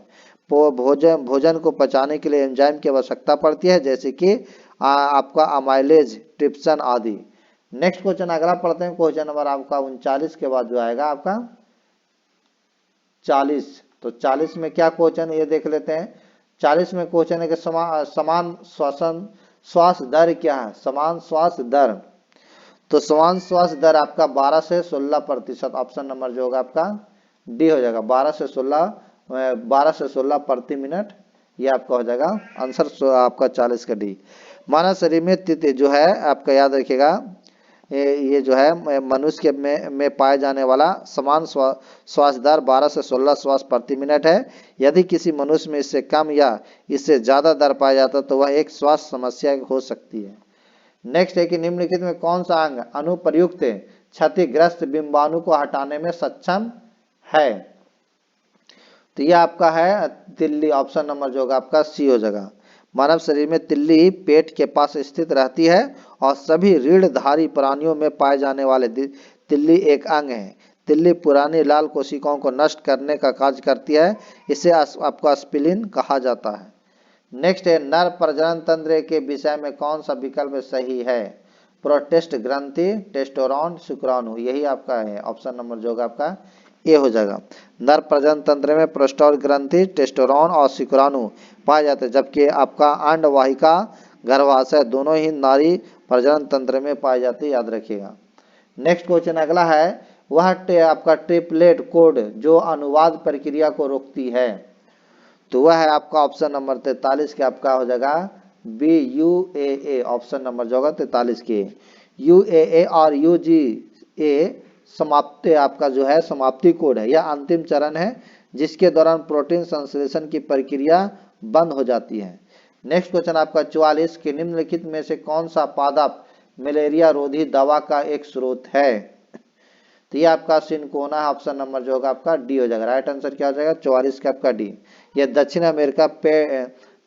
भोजन को पचाने के लिए एंजाइम की आवश्यकता पड़ती है, जैसे कि आपका अमाइलेज, ट्रिप्सिन आदि। नेक्स्ट क्वेश्चन अगला पढ़ते हैं। क्वेश्चन नंबर आपका 39 के बाद जो आएगा आपका 40। तो 40 में क्या क्वेश्चन ये देख लेते हैं। 40 में क्वेश्चन है कि समान श्वास दर क्या है? समान श्वास दर। तो समान श्वास दर आपका 12 से 16%। ऑप्शन नंबर जो होगा आपका डी हो जाएगा। 12 से 16 प्रति मिनट, ये आपका हो जाएगा आंसर आपका 40 का डी। मानव शरीर में जो है आपका याद रखिएगा, ये जो है मनुष्य में पाए जाने वाला समान श्वास दर 12 से 16 श्वास प्रति मिनट है। यदि किसी मनुष्य में इससे कम या इससे ज्यादा दर पाया जाता तो वह एक स्वास्थ्य समस्या हो सकती है। नेक्स्ट है कि निम्नलिखित में कौन सा अंग अनुप्रयुक्त क्षतिग्रस्त बिंबाणु को हटाने में सक्षम है? तो यह आपका है तिल्ली। ऑप्शन नंबर जो होगा आपका सी हो जाएगा। मानव शरीर में तिल्ली पेट के पास स्थित रहती है और सभी रीढ़धारी प्राणियों में पाए जाने वाले तिल्ली एक अंग है। तिल्ली पुरानी लाल कोशिकाओं को नष्ट करने का कार्य करती है। इसे आपका स्प्लीन कहा जाता है। नेक्स्ट है नर प्रजनन तंत्र के विषय में कौन सा विकल्प सही है? प्रोटेस्ट ग्रंथि, टेस्टोरॉन, शुक्राणु, यही आपका है ऑप्शन नंबर जो होगा आपका ए हो जाएगा। नर प्रजनन तंत्र में प्रोस्टोर ग्रंथि, टेस्टोरॉन और शुक्राणु पाए जाते हैं, जबकि आपका अंडवाहिका गर्भाशय दोनों ही नारी प्रजनन तंत्र में पाई जाती है, याद रखिएगा। नेक्स्ट क्वेश्चन अगला है, वह आपका ट्रिपलेट कोड जो अनुवाद प्रक्रिया को रोकती है, तो वह है आपका ऑप्शन नंबर 43 के आपका हो जाएगा BUAA, ऑप्शन नंबर जो होगा 43 के। UAA और UGA समाप्ति आपका जो है समाप्ति कोड है, यह अंतिम चरण है जिसके दौरान प्रोटीन संश्लेषण की प्रक्रिया बंद हो जाती है। नेक्स्ट क्वेश्चन आपका 44 के निम्नलिखित में से कौन सा पादप मलेरिया रोधी दवा का एक स्रोत है? तो ये आपका सिनकोना है, ऑप्शन नंबर जो होगा आपका डी हो जाएगा। राइट आंसर क्या हो जाएगा 44 का आपका डी। यह दक्षिण अमेरिका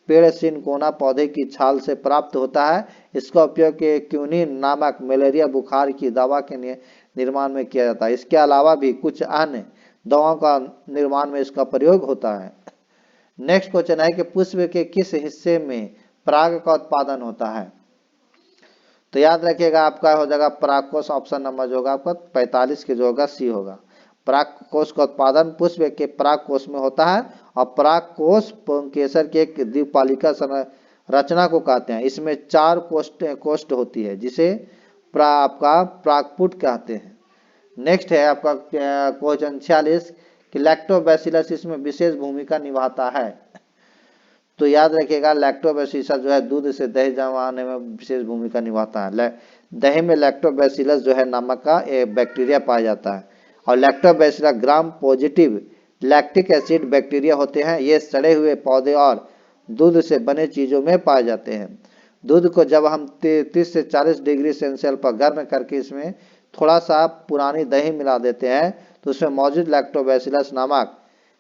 पेड़ सिनकोना पौधे की छाल से प्राप्त होता है। इसका उपयोग क्यूनिन नामक मलेरिया बुखार की दवा के निर्माण में किया जाता है। इसके अलावा भी कुछ अन्य दवाओं का निर्माण में इसका प्रयोग होता है। नेक्स्ट क्वेश्चन है कि पुष्प के किस हिस्से में पराग का उत्पादन होता है? तो याद रखिएगा आपका हो जाएगा परागकोश, ऑप्शन नंबर जो होगा आपका 45 के जो होगा सी होगा। परागकोश का उत्पादन पुष्प के परागकोश में होता है और परागकोश पुंकेसर के एक द्विपालिका रचना को कहते हैं। इसमें 4 कोष्ठ होती है जिसे आपका परागपुट कहते हैं। नेक्स्ट है आपका क्वेश्चन 46 कि लैक्टोबैसिलस इसमें विशेष भूमिका निभाता है। तो याद रखिएगा लैक्टोबैसिलस जो है दूध से दही जमाने में विशेष भूमिका निभाता है। दही में लैक्टोबैसिलस जो है नामक का एक बैक्टीरिया पाया जाता है और lactobacillus gram positive lactic acid bacteria होते हैं। ये सड़े हुए पौधे और दूध से बने चीजों में पाए जाते हैं। दूध को जब हम 30 से 40 डिग्री सेल्सियस पर गर्म करके इसमें थोड़ा सा पुरानी दही मिला देते हैं तो उसमें मौजूद लैक्टोबैसिलस नामक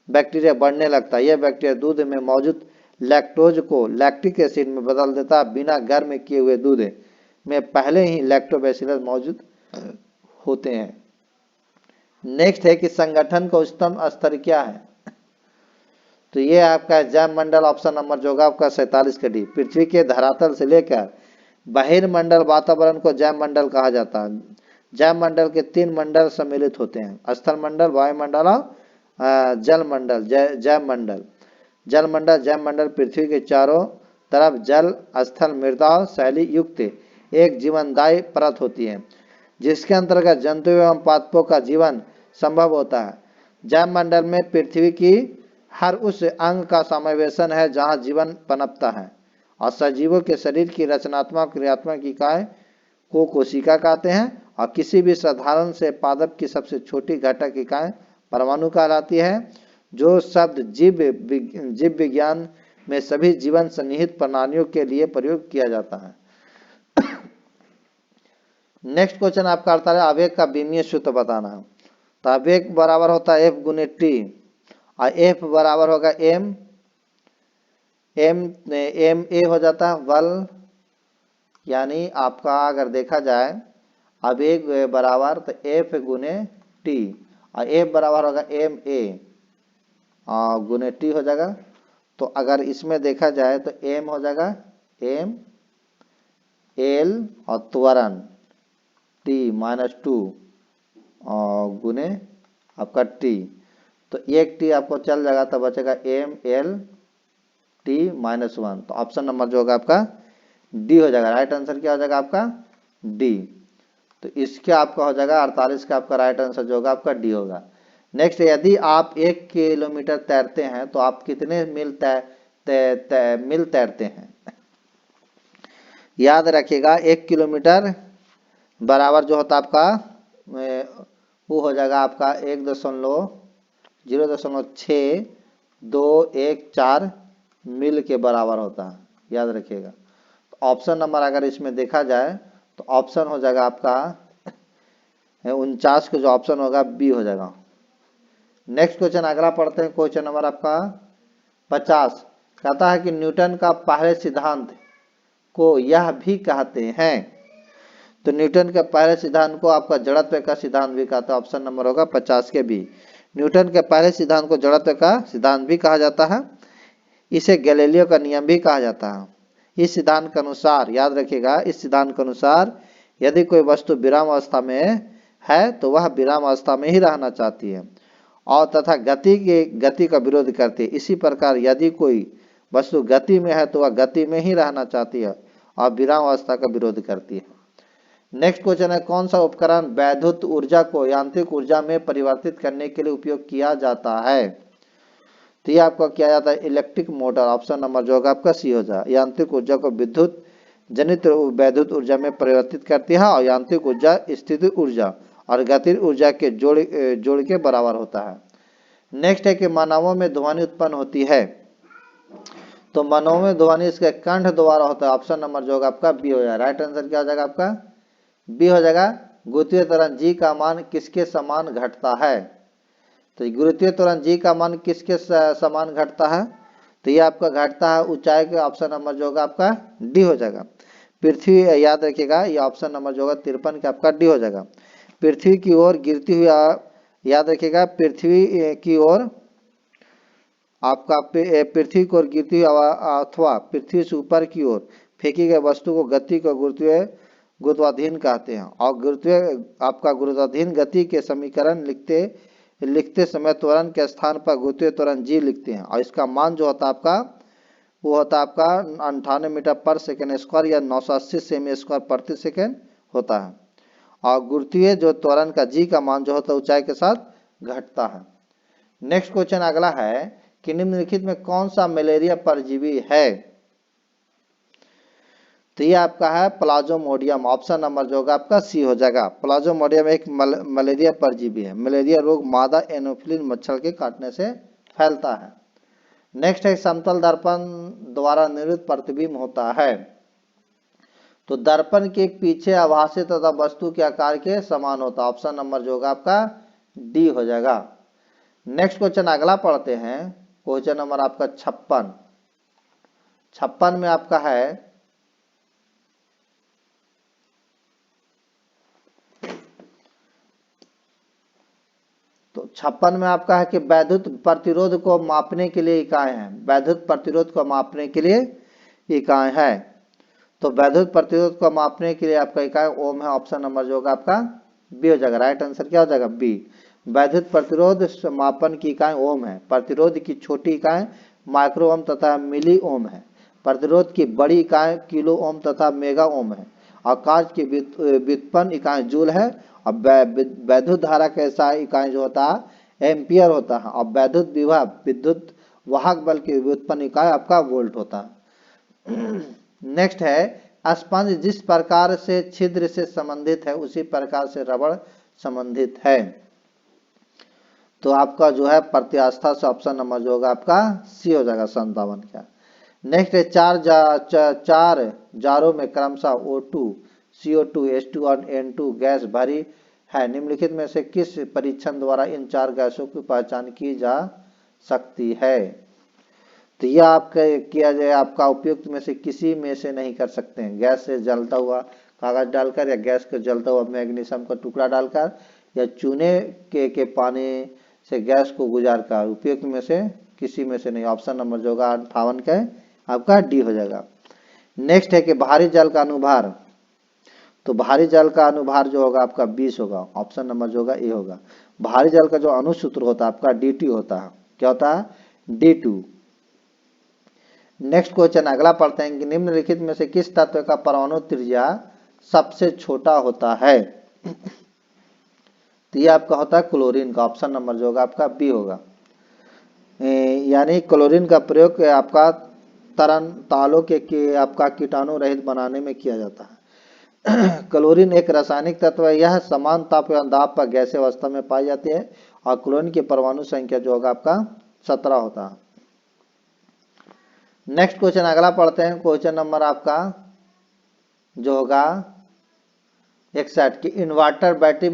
बैक्टीरिया बढ़ने लगता है। यह बैक्टीरिया दूध में मौजूद लैक्टोज को लैक्टिक एसिड में बदल देता है। बिना गर्म किए हुए दूध में पहले ही लैक्टोबैसिलस मौजूद होते हैं। नेक्स्ट है कि संगठन का उच्चतम स्तर क्या है? तो ये आपका जैव मंडल, ऑप्शन नंबर जो होगा आपका 47 का डी। पृथ्वी के धरातल से लेकर बहिर्मंडल वातावरण को जैव मंडल कहा जाता है। जैव मंडल के 3 मंडल सम्मिलित होते हैं, स्थल मंडल, वायुमंडल और जल मंडल। जैव मंडल, जल मंडल, जैव मंडल पृथ्वी के चारों तरफ जल, स्थल, मृदा और शैली युक्त एक जीवनदायी परत होती है जिसके अंतर्गत जंतु एवं पादपों का जीवन संभव होता है। जैव मंडल में पृथ्वी की हर उस अंग का समावेशन है जहां जीवन पनपता है और सजीवों के शरीर की रचनात्मक क्रियात्मक इकाई को कोशिका कहते हैं और किसी भी साधारण से पादप की सबसे छोटी घटक इकाई परमाणु कहलाती है। जो शब्द जीव विज्ञान में सभी जीवन सन्निहित प्रणालियों के लिए प्रयोग किया जाता है। नेक्स्ट क्वेश्चन आपका आता है आवेग का बीमीय सूत्र बताना। तो आवेग बराबर होता है F गुने T और F बराबर होगा M A हो जाता है बल, यानी आपका अगर देखा जाए आवेग बराबर तो F गुने T और F बराबर होगा MA गुने T हो जाएगा। तो अगर इसमें देखा जाए तो M हो जाएगा M L और त्वरण T -2 गुने आपका T, तो एक T आपको चल जाएगा तो बचेगा M L T -1। तो ऑप्शन नंबर जो होगा आपका D हो जाएगा। राइट आंसर क्या हो जाएगा आपका D। तो इसके आपका हो जाएगा 48 का आपका राइट आंसर जो होगा आपका D होगा। नेक्स्ट, यदि आप 1 किलोमीटर तैरते हैं तो आप कितने मील तैरते हैं? याद रखिएगा 1 किलोमीटर बराबर जो होता है आपका वो हो जाएगा आपका 1.06214 मील के बराबर होता है, याद रखिएगा। तो ऑप्शन नंबर अगर इसमें देखा जाए तो ऑप्शन हो जाएगा आपका 49 का जो ऑप्शन होगा बी हो जाएगा। नेक्स्ट क्वेश्चन अगला पढ़ते हैं, क्वेश्चन नंबर आपका 50 कहता है कि न्यूटन का पहले सिद्धांत को यह भी कहते हैं। तो न्यूटन के पहले सिद्धांत को आपका जड़त्व का सिद्धांत भी कहता है। ऑप्शन नंबर होगा 50 के बी। न्यूटन के पहले सिद्धांत को जड़त्व का सिद्धांत भी कहा जाता है। इसे गैलीलियो का नियम भी कहा जाता है। इस सिद्धांत के अनुसार, याद रखिएगा, इस सिद्धांत के अनुसार यदि कोई वस्तु विराम अवस्था में है तो वह विराम अवस्था में ही रहना चाहती है और तथा गति का विरोध करती है। इसी प्रकार यदि कोई वस्तु गति में है तो वह गति में ही रहना चाहती है और विराम अवस्था का विरोध करती है। नेक्स्ट क्वेश्चन है, कौन सा उपकरण वैद्युत ऊर्जा को यांत्रिक ऊर्जा में परिवर्तित करने के लिए उपयोग किया जाता है? तो ये आपका किया जाता है इलेक्ट्रिक मोटर। ऑप्शन नंबर जो होगा आपका सी हो जाए। यांत्रिक ऊर्जा को विद्युत जनित वैद्युत ऊर्जा में परिवर्तित करती है और यांत्रिक ऊर्जा स्थितिज ऊर्जा और गतिज ऊर्जा के जोड़ के बराबर होता है। नेक्स्ट है कि मानवों में ध्वनि उत्पन्न होती है, तो मानवों में ध्वनि इसके कंठ द्वारा होता है। ऑप्शन नंबर जो होगा आपका बी हो जाएगा। राइट आंसर क्या हो जाएगा आपका? बी हो जाएगा। गुरुत्वीय त्वरण जी का मान किसके समान घटता है? तो गुरुत्वीय त्वरण जी का मान किसके समान घटता है? तो ये आपका घटता है ऊंचाई के। ऑप्शन नंबर जो होगा आपका डी हो जाएगा। पृथ्वी, याद रखिएगा, ये ऑप्शन नंबर जो होगा 53 का आपका डी हो जाएगा। पृथ्वी की ओर गिरती हुई, याद रखिएगा, पृथ्वी की ओर आपका पृथ्वी की ओर गिरती हुई अथवा पृथ्वी से ऊपर की ओर फेंकी गई वस्तु को गति का गुरुत्वाधीन कहते हैं। और गुरुत्वाधीन गति के समीकरण लिखते समय त्वरण के स्थान पर गुरुत्वीय त्वरण जी लिखते हैं और इसका मान जो होता है आपका वो होता है आपका 98 मीटर पर सेकेंड स्क्वायर या 980 सेमी स्क्वायर प्रति सेकेंड होता है। और गुरुत्वीय जो त्वरण का जी का मान जो होता है ऊंचाई के साथ घटता है। नेक्स्ट क्वेश्चन अगला है कि निम्नलिखित में कौन सा मलेरिया परजीवी है? तो ये आपका है प्लाज्मोडियम। ऑप्शन नंबर जो होगा आपका सी हो जाएगा। प्लाज्मोडियम एक मलेरिया परजीवी है। मलेरिया रोग मादा एनोफिलिन मच्छर के काटने से फैलता है। नेक्स्ट है समतल दर्पण द्वारा निर्मित प्रतिबिंब होता है, तो दर्पण के पीछे आभासी तथा वस्तु के आकार के समान होता है। ऑप्शन नंबर जो होगा आपका डी हो जाएगा। नेक्स्ट क्वेश्चन अगला पढ़ते हैं, क्वेश्चन नंबर आपका 56 में आपका है, तो 56 में आपका है कि वैद्युत प्रतिरोध को मापने के लिए इकाई है। वैद्युत प्रतिरोध को मापने के लिए इकाई है, तो वैद्युत प्रतिरोध को मापने के लिए आपका इकाई ओम है। ऑप्शन नंबर जो होगा आपका बी हो जाएगा। राइट आंसर क्या हो जाएगा? बी। वैद्युत प्रतिरोध मापन की इकाई ओम है। प्रतिरोध की छोटी इकाई माइक्रो ओम तथा मिली ओम है। प्रतिरोध की बड़ी इकाई किलो ओम तथा मेगा ओम है। आकाश की व्युत्पन्न इकाई जूल है। और वैद्युत धारा का ऐसा इकाई जो होता है एम्पियर होता है। और वैद्युत विभव विद्युत वाहक बल की व्युत्पन्न इकाई आपका वोल्ट होता है। नेक्स्ट है, स्पंज जिस प्रकार से छिद्र से संबंधित है उसी प्रकार से रबड़ संबंधित है। तो आपका जो है प्रत्यास्था से ऑप्शन नंबर जो होगा आपका सी हो जाएगा 57 का। नेक्स्ट है, चार जारों में क्रमशः O2, CO2, H2 और N2 गैस भरी है। निम्नलिखित में से किस परीक्षण द्वारा इन चार गैसों की पहचान की जा सकती है? तो यह आपका किया जाए, आपका उपयुक्त में से किसी में से नहीं कर सकते हैं। गैस से जलता हुआ कागज डालकर या गैस को जलता हुआ मैग्नीशियम का टुकड़ा डालकर या चूने के पानी से गैस को गुजार कर, उपयुक्त में से किसी में से नहीं। ऑप्शन नंबर जो होगा 58 का आपका डी हो जाएगा। नेक्स्ट है कि भारी जल का अनुभार, तो भारी जल का अनुभार जो होगा आपका 20 होगा। ऑप्शन नंबर जो होगा ए होगा। भारी जल का जो अनुसूत्र होता है आपका D2 होता है। क्या होता है? D2। नेक्स्ट क्वेश्चन अगला पढ़ते हैं कि निम्नलिखित में से किस तत्व का परमाणु त्रिज्या सबसे छोटा होता है? तो ये आपका होता है क्लोरीन का। ऑप्शन नंबर जो होगा आपका बी होगा। यानी क्लोरीन का प्रयोग आपका तालों के आपका कीटाणु रहित बनाने में किया जाता है। क्लोरीन एक रासायनिक तत्व है। यह समान ताप एवं दाब पर गैसीय अवस्था में पाई जाती है और क्लोरीन की परमाणु संख्या जो होगा आपका 17 होता है। नेक्स्ट क्वेश्चन अगला पढ़ते हैं, क्वेश्चन नंबर आपका जो होगा 61 कि इन्वर्टर बैटरी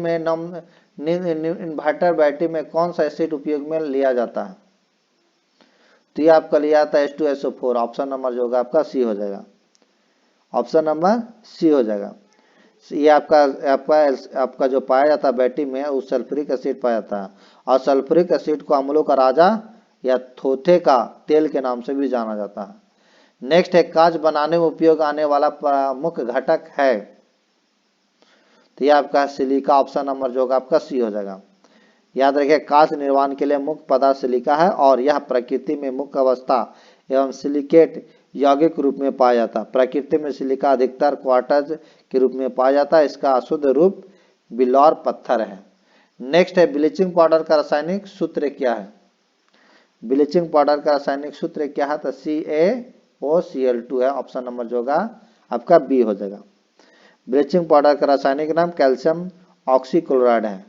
में कौन सा एसिड उपयोग में लिया जाता है? तो ये आपका लिया जाता है H2SO4। ऑप्शन नंबर जो होगा आपका सी हो जाएगा। ऑप्शन नंबर सी हो जाएगा। ये आपका जो पाया जाता है बैटरी में उस सल्फ्यूरिक एसिड पाया जाता है और सल्फ्यूरिक एसिड को अम्लों का राजा या थोथे का तेल के नाम से भी जाना जाता है। नेक्स्ट है कांच बनाने में उपयोग आने वाला प्रमुख घटक है, तो ये आपका सिलिका, ऑप्शन नंबर जो होगा आपका सी हो जाएगा। याद रखिए कांच निर्माण के लिए मुख्य पदार्थ सिलिका है और यह प्रकृति में मुख्य अवस्था एवं सिलिकेट यौगिक रूप में पाया जाता है। प्रकृति में सिलिका अधिकतर क्वार्टज के रूप में पाया जाता है। इसका अशुद्ध रूप बिलौर पत्थर है। नेक्स्ट है ब्लीचिंग पाउडर का रासायनिक सूत्र क्या है? ब्लीचिंग पाउडर का रासायनिक सूत्र क्या है? तो CaOCl2 है। ऑप्शन नंबर जो होगा आपका बी हो जाएगा। ब्लीचिंग पाउडर का रासायनिक नाम कैल्शियम ऑक्सीक्लोराइड है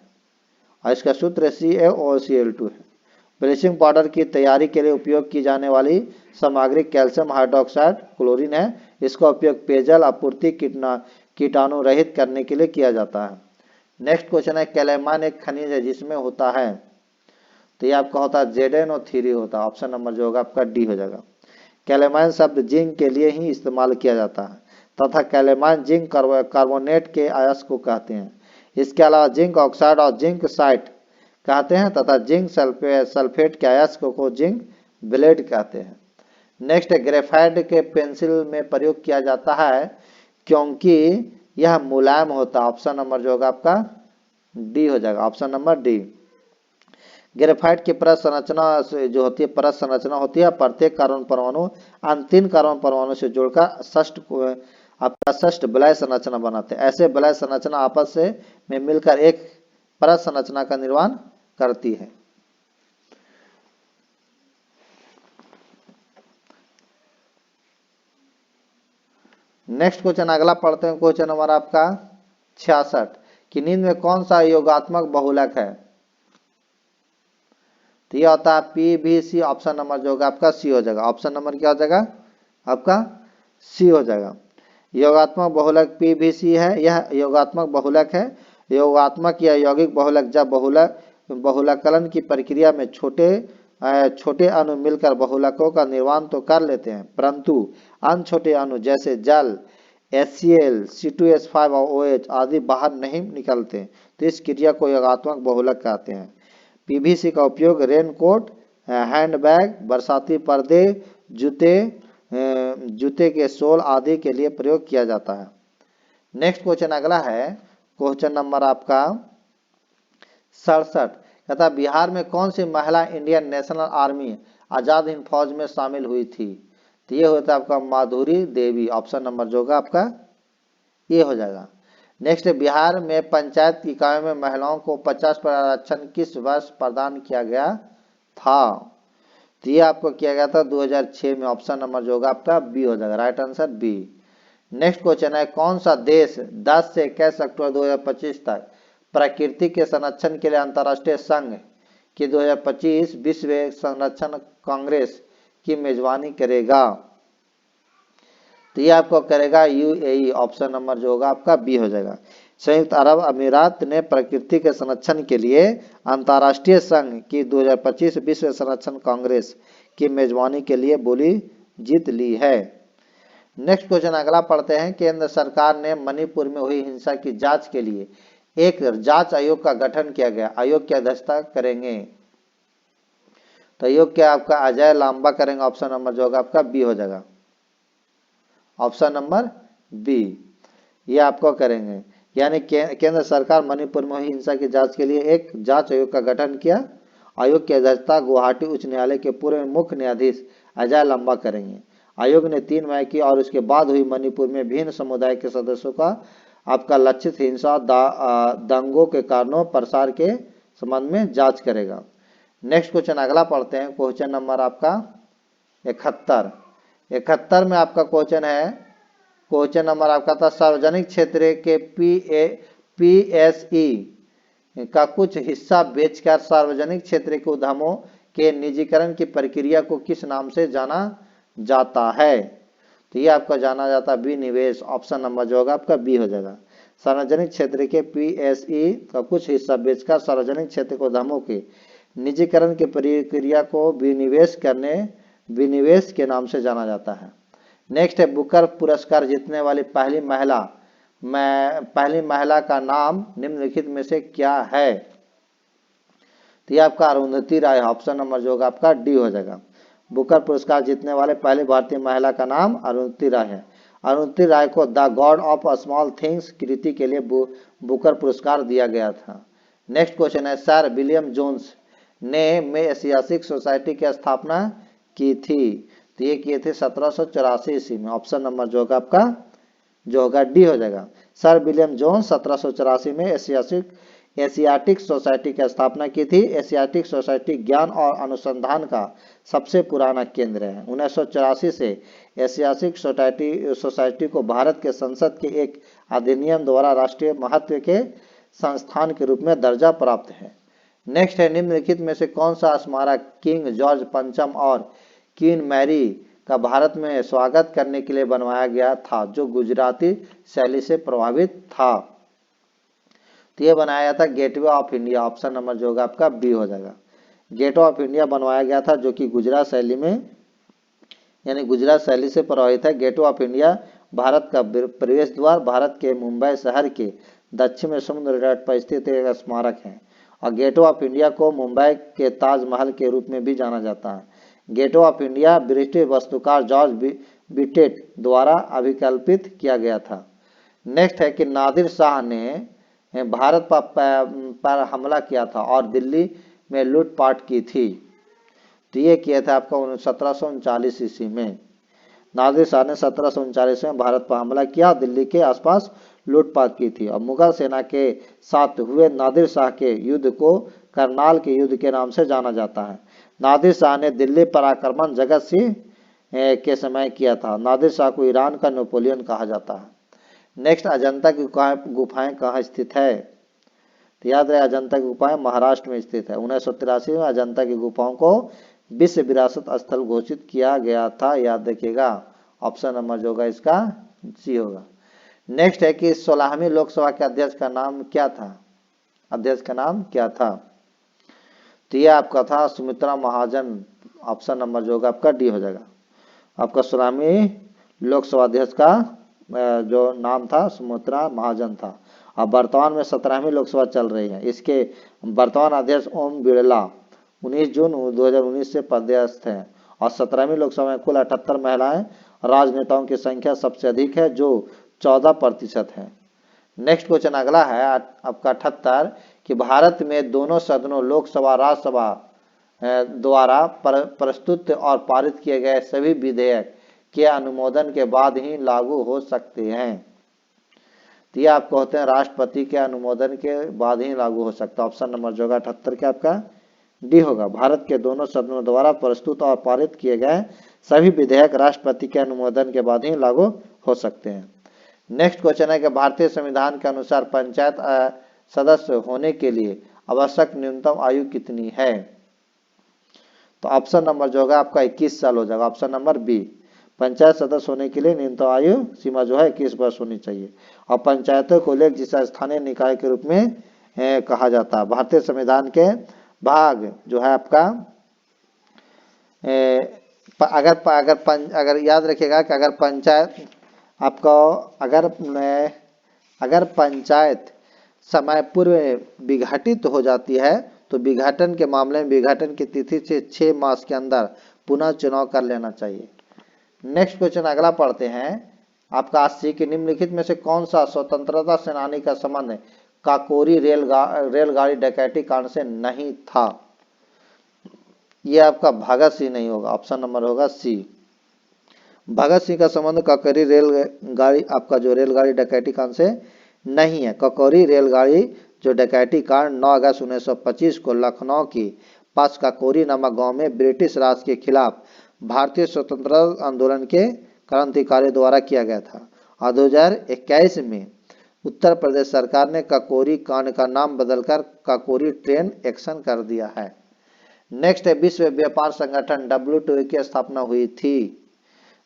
और इसका सूत्र CaOCl2 है। ब्लीचिंग पाउडर की तैयारी के लिए उपयोग की जाने वाली सामग्री कैल्शियम हाइड्रोक्साइड क्लोरीन है। इसका उपयोग पेयजल आपूर्ति कीटाणु रहित करने के लिए किया जाता है। नेक्स्ट क्वेश्चन है कैलेमाइन एक खनिज है जिसमें होता है, तो ये आपका होता है ZnO3 होता है। ऑप्शन नंबर जो होगा आपका डी हो जाएगा। कैलेमाइन शब्द जिंक के लिए ही इस्तेमाल किया जाता है तथा कैलेमाइन जिंक कार्बोनेट के अयस्क को कहते हैं। इसके अलावा जिंक ऑक्साइड और जिंक साइट कहते हैं तथा जिंक सल्फेट के अयस्क को जिंक ब्लेड कहते हैं। नेक्स्ट है ग्रेफाइट के पेंसिल में प्रयोग किया जाता है क्योंकि यह मुलायम होता है। ऑप्शन नंबर जो होगा आपका डी हो जाएगा। Option number D. ग्रेफाइट की परत संरचना जो होती है, परत संरचना होती है प्रत्येक कार्बन परमाणु अंतिम कार्बन परमाणु से जोड़कर आपका षष्ठ वलय संरचना बनाते हैं। ऐसे वलय संरचना आपस में मिलकर एक परत संरचना का निर्माण करती है। नेक्स्ट क्वेश्चन अगला पढ़ते हैं। क्वेश्चन नंबर आपका 66 कि नींद में कौन सा योगात्मक बहुलक है? तो यह होता है PVC। ऑप्शन नंबर जो होगा आपका सी हो जाएगा। ऑप्शन नंबर क्या हो जाएगा आपका सी हो जाएगा। योगात्मक बहुलक PVC है। यह योगात्मक बहुलक है। योगात्मक या यौगिक बहुलक जब बहुलकलन की प्रक्रिया में छोटे अणु मिलकर बहुलकों का निर्माण तो कर लेते हैं, परंतु अन्य छोटे अणु जैसे जल HCl, C2H5 और OH आदि बाहर नहीं निकलते, तो इस क्रिया को योगात्मक बहुलक कहते हैं। PVC का उपयोग रेनकोट, हैंडबैग, बरसाती पर्दे, जूते के सोल आदि के लिए प्रयोग किया जाता है। नेक्स्ट क्वेश्चन अगला है क्वेश्चन नंबर आपका 67 कहता बिहार में कौन सी महिला Indian national army Azad Hind फौज में शामिल हुई थी? तो ये होता है आपका माधुरी देवी। ऑप्शन नंबर जो होगा आपका ये हो जाएगा। नेक्स्ट बिहार में पंचायत इकाइयों में महिलाओं को 50% आरक्षण किस वर्ष प्रदान किया गया था? तो ये आपको किया गया था 2006 में। ऑप्शन नंबर जो होगा आपका बी हो जाएगा। Right answer B. Next question है कौन सा देश 10 से 21 अक्टूबर 2025 तक प्रकृति के संरक्षण के लिए अंतर्राष्ट्रीय संघ की 2025 विश्व संरक्षण कांग्रेस की मेजबानी करेगा? तो ये आपको करेगा UAE। ऑप्शन नंबर जो होगा आपका बी हो जाएगा। संयुक्त अरब अमीरात ने प्रकृति के संरक्षण के लिए अंतर्राष्ट्रीय संघ की 2025 विश्व संरक्षण कांग्रेस की मेजबानी के लिए बोली जीत ली है। नेक्स्ट क्वेश्चन अगला पढ़ते हैं। केंद्र सरकार ने मणिपुर में हुई हिंसा की जांच के लिए एक जांच आयोग का गठन किया गया। आयोग की अध्यक्षता करेंगे? तो आयोग क्या आपका अजय लांबा करेंगे। ऑप्शन नंबर जो होगा आपका बी हो जाएगा। ऑप्शन नंबर बी ये आपको करेंगे। यानी केंद्र सरकार मणिपुर में हुई हिंसा की जांच के लिए एक जांच आयोग का गठन किया। आयोग की अध्यक्षता गुवाहाटी उच्च न्यायालय के पूर्व मुख्य न्यायाधीश अजय लांबा करेंगे। आयोग ने 3 मई की और उसके बाद हुई मणिपुर में भिन्न समुदाय के सदस्यों का आपका लक्षित हिंसा दंगों के कारणों प्रसार के संबंध में जांच करेगा। नेक्स्ट क्वेश्चन अगला पढ़ते हैं। क्वेश्चन नंबर आपका 71 में आपका क्वेश्चन है। क्वेश्चन नंबर आपका था सार्वजनिक क्षेत्र के PSE का कुछ हिस्सा बेचकर सार्वजनिक क्षेत्र के उद्यमों के निजीकरण की प्रक्रिया को किस नाम से जाना जाता है? तो ये आपका जाना जाता है विनिवेश। ऑप्शन नंबर जो होगा आपका बी हो जाएगा। सार्वजनिक क्षेत्र के PSE का कुछ हिस्सा बेचकर सार्वजनिक क्षेत्र के उद्यमों के निजीकरण की प्रक्रिया को विनिवेश के नाम से जाना जाता है। नेक्स्ट है बुकर पुरस्कार जीतने वाली पहली महिला का नाम निम्नलिखित में से क्या है? तो ये आपका अरुंधति राय, ऑप्शन नंबर जो होगा आपका डी हो जाएगा। बुकर पुरस्कार जीतने वाले पहली भारतीय महिला का नाम अरुंधति राय है। अरुंधति राय को the God of Small Things कृति के लिए बुकर पुरस्कार दिया गया था। नेक्स्ट क्वेश्चन है, सर विलियम जोन्स ने में एशियाटिक सोसाइटी की स्थापना की थी। तो ये किए थे 1784 ईस्वी में। ऑप्शन नंबर जो होगा आपका जो होगा डी हो जाएगा। सर विलियम जोन्स 1784 में एशियाटिक सोसाइटी की स्थापना की थी। एशियाटिक सोसाइटी ज्ञान और अनुसंधान का सबसे पुराना केंद्र है। 1984 से एशियाटिक सोसाइटी को भारत के संसद के एक अधिनियम द्वारा राष्ट्रीय महत्व के संस्थान के रूप में दर्जा प्राप्त है। नेक्स्ट है, निम्नलिखित में से कौन सा स्मारक किंग जॉर्ज पंचम और क्वीन मैरी का भारत में स्वागत करने के लिए बनवाया गया था, जो गुजराती शैली से प्रभावित था। तो ये बनाया था gateway of India. Option number जो होगा आपका बी हो जाएगा। गेटवे ऑफ इंडिया बनवाया गया था जो कि गुजरात शैली में यानी गुजरात शैली से प्रभावित है। गेटवे ऑफ इंडिया भारत का प्रवेश द्वार भारत के मुंबई शहर के दक्षिण में समुद्र तट पर स्थित एक स्मारक है और गेटवे ऑफ इंडिया को मुंबई के ताजमहल के रूप में भी जाना जाता है। गेटवे ऑफ इंडिया ब्रिटिश वास्तुकार जॉर्ज बिटेट द्वारा अभिकल्पित किया गया था। नेक्स्ट है कि नादिर शाह ने भारत पर हमला किया था और दिल्ली में लूटपाट की थी। तो ये किया था आपका 1739 ईस्वी में। नादिर शाह ने 1739 में भारत पर हमला किया, दिल्ली के आसपास लूटपाट की थी और मुगल सेना के साथ हुए नादिर शाह के युद्ध को करनाल के युद्ध के नाम से जाना जाता है। नादिर शाह ने दिल्ली पर आक्रमण जगत सिंह के समय किया था। नादिर शाह को ईरान का नेपोलियन कहा जाता है। नेक्स्ट, अजंता की गुफाएं कहाँ स्थित है? तो याद रहे अजंता की गुफाएं महाराष्ट्र में स्थित है। 1983 में अजंता की गुफाओं को विश्व विरासत स्थल घोषित किया गया था, याद रखिएगा। ऑप्शन नंबर जो होगा इसका सी होगा। नेक्स्ट है कि 16वीं लोकसभा के अध्यक्ष का नाम क्या था? अध्यक्ष का नाम क्या था? तो यह आपका था सुमित्रा महाजन। ऑप्शन नंबर जो होगा आपका डी हो जाएगा। आपका 16वीं लोकसभा अध्यक्ष का जो नाम था सुमित्रा महाजन था। अब वर्तमान में 17वीं लोकसभा चल रही है। इसके वर्तमान अध्यक्ष ओम बिरला 19 जून 2019 से पदस्थ हैं और 17वीं लोकसभा में कुल 78 महिलाएं राजनेताओं की संख्या सबसे अधिक है जो 14% है। नेक्स्ट क्वेश्चन अगला है आपका 78 कि भारत में दोनों सदनों लोकसभा राज्यसभा द्वारा प्रस्तुत और पारित किए गए सभी विधेयक के अनुमोदन के बाद ही लागू हो सकते हैं। तो ये आपको होते हैं राष्ट्रपति के अनुमोदन के बाद ही लागू हो सकता है। ऑप्शन नंबर जो होगा 78 के आपका डी होगा। भारत के दोनों सदनों द्वारा प्रस्तुत और पारित किए गए सभी विधेयक राष्ट्रपति के अनुमोदन के बाद ही लागू हो सकते हैं। नेक्स्ट क्वेश्चन है कि भारतीय संविधान के अनुसार पंचायत सदस्य होने के लिए आवश्यक न्यूनतम आयु कितनी है? तो ऑप्शन नंबर जो होगा आपका 21 साल हो जाएगा। Option number B. पंचायत सदस्य होने के लिए न्यूनतम आयु सीमा जो है 21 वर्ष होनी चाहिए और पंचायतों को लेकर जिसे स्थानीय निकाय के रूप में कहा जाता है। भारतीय संविधान के भाग जो है आपका अगर याद रखिएगा कि अगर पंचायत आपको अगर पंचायत समय पूर्व विघटित हो जाती है तो विघटन के मामले में विघटन की तिथि से 6 मास के अंदर पुनः चुनाव कर लेना चाहिए। नेक्स्ट क्वेश्चन अगला पढ़ते हैं आपका 80 के निम्नलिखित में से कौन सा स्वतंत्रता सेनानी का संबंध काकोरी रेलगाड़ी डकैती कांड से नहीं था? यह आपका भगत सिंह नहीं होगा। ऑप्शन नंबर होगा सी। भगत सिंह का संबंध काकोरी रेलगाड़ी आपका जो रेलगाड़ी डकैती कांड से नहीं है। काकोरी रेलगाड़ी जो डकैती कांड 9 अगस्त 1925 को लखनऊ की पास काकोरी नामक गांव में ब्रिटिश राज के खिलाफ भारतीय स्वतंत्रता आंदोलन के क्रांतिकारियों द्वारा किया गया था और 2021 में उत्तर प्रदेश सरकार ने काकोरी कांड का नाम बदलकर काकोरी ट्रेन एक्शन कर दिया है। नेक्स्ट है विश्व व्यापार संगठन WTO की स्थापना हुई थी।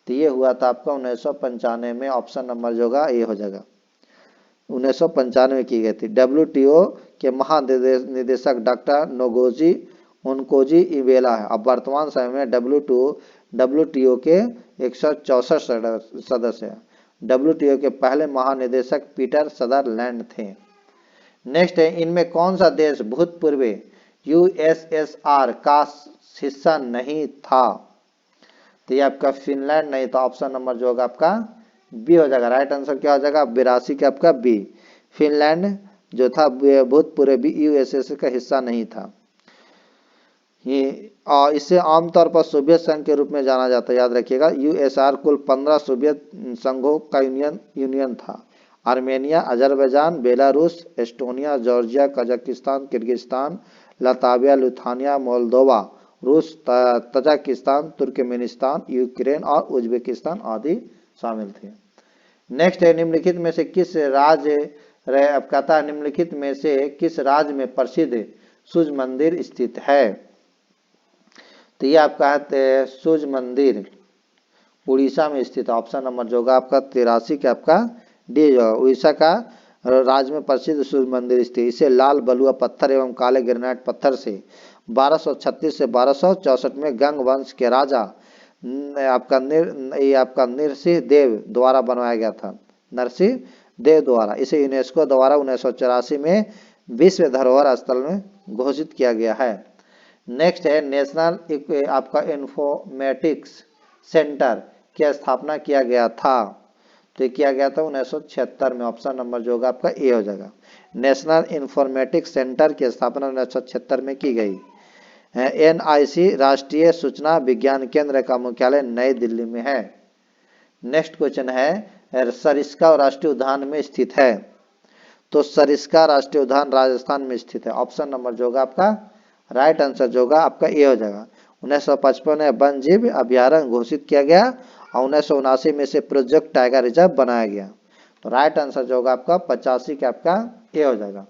तो ये हुआ था आपका 1995 में। ऑप्शन नंबर जो होगा ये हो जाएगा। 1995 में की गई थी। WTO के महानिदेशक डॉक्टर नोगोजी उनकोजी इवेला है। अब वर्तमान समय में WTO के 164 सदस्य हैं। WTO के पहले महानिदेशक पीटर सदरलैंड थे। नेक्स्ट है इनमें कौन सा देश भूतपूर्व यूएसएसआर का हिस्सा नहीं था। तो ये आपका फिनलैंड नहीं था। ऑप्शन नंबर जो होगा आपका बी हो जाएगा। राइट आंसर क्या हो जाएगा 82 का आपका बी। फिनलैंड जो था भूतपूर्व यूएसएसआर का हिस्सा नहीं था। ये इसे आमतौर पर सोवियत संघ के रूप में जाना जाता है। याद रखिएगा यूएसआर कुल 15 सोवियत संघों का यूनियन था। Armenia, Azerbaijan, Belarus, Estonia, Georgia, Kazakhstan, Kyrgyzstan, Latvia, Lithuania, Moldova, रूस, तजाकिस्तान, तुर्कमेनिस्तान, यूक्रेन और उज्बेकिस्तान आदि शामिल थे। नेक्स्ट है निम्नलिखित में से किस राज्य अब कहता है निम्नलिखित में से किस राज्य में प्रसिद्ध सूर्य मंदिर स्थित है। तो ये आपका है सूर्य मंदिर उड़ीसा में स्थित है। ऑप्शन नंबर जो होगा आपका 83 का आपका डी जो उड़ीसा का राज्य में प्रसिद्ध सूर्य मंदिर स्थित। इसे लाल बलुआ पत्थर एवं काले ग्रेनाइट पत्थर से 1236 से 1264 में गंग वंश के राजा आपका नरसिंह देव द्वारा बनवाया गया था। नरसिंह देव द्वारा इसे यूनेस्को द्वारा 1984 में विश्व धरोहर स्थल में घोषित किया गया है। नेक्स्ट है नेशनल आपका इंफॉर्मेटिक्स सेंटर की स्थापना किया गया था। तो किया गया था 1976 में। ऑप्शन नंबर जो होगा आपका ए हो जाएगा। नेशनल इंफॉर्मेटिक्स सेंटर की स्थापना 1976 में की गई। एनआईसी राष्ट्रीय सूचना विज्ञान केंद्र का मुख्यालय नई दिल्ली में है। नेक्स्ट क्वेश्चन है सरिस्का राष्ट्रीय उद्यान में स्थित है। तो सरिस्का राष्ट्रीय उद्यान राजस्थान में स्थित है। ऑप्शन नंबर जो होगा आपका राइट आंसर जो होगा आपका ए हो जाएगा। 1955 में वन जीव अभ्यारण्य घोषित किया गया और 1979 में से प्रोजेक्ट टाइगर रिजर्व बनाया गया। तो राइट आंसर जो होगा आपका 85 का आपका ए हो जाएगा।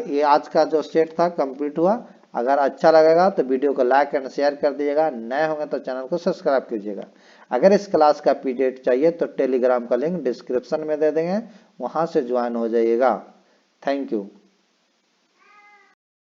ये आज का जो सेट था कंप्लीट हुआ। अगर अच्छा लगेगा तो वीडियो को लाइक एंड शेयर कर दीजिएगा। नए होंगे तो चैनल को सब्सक्राइब कीजिएगा। अगर इस क्लास का पीडीएफ चाहिए तो टेलीग्राम का लिंक डिस्क्रिप्शन में दे देंगे, वहां से ज्वाइन हो जाइएगा। Thank you.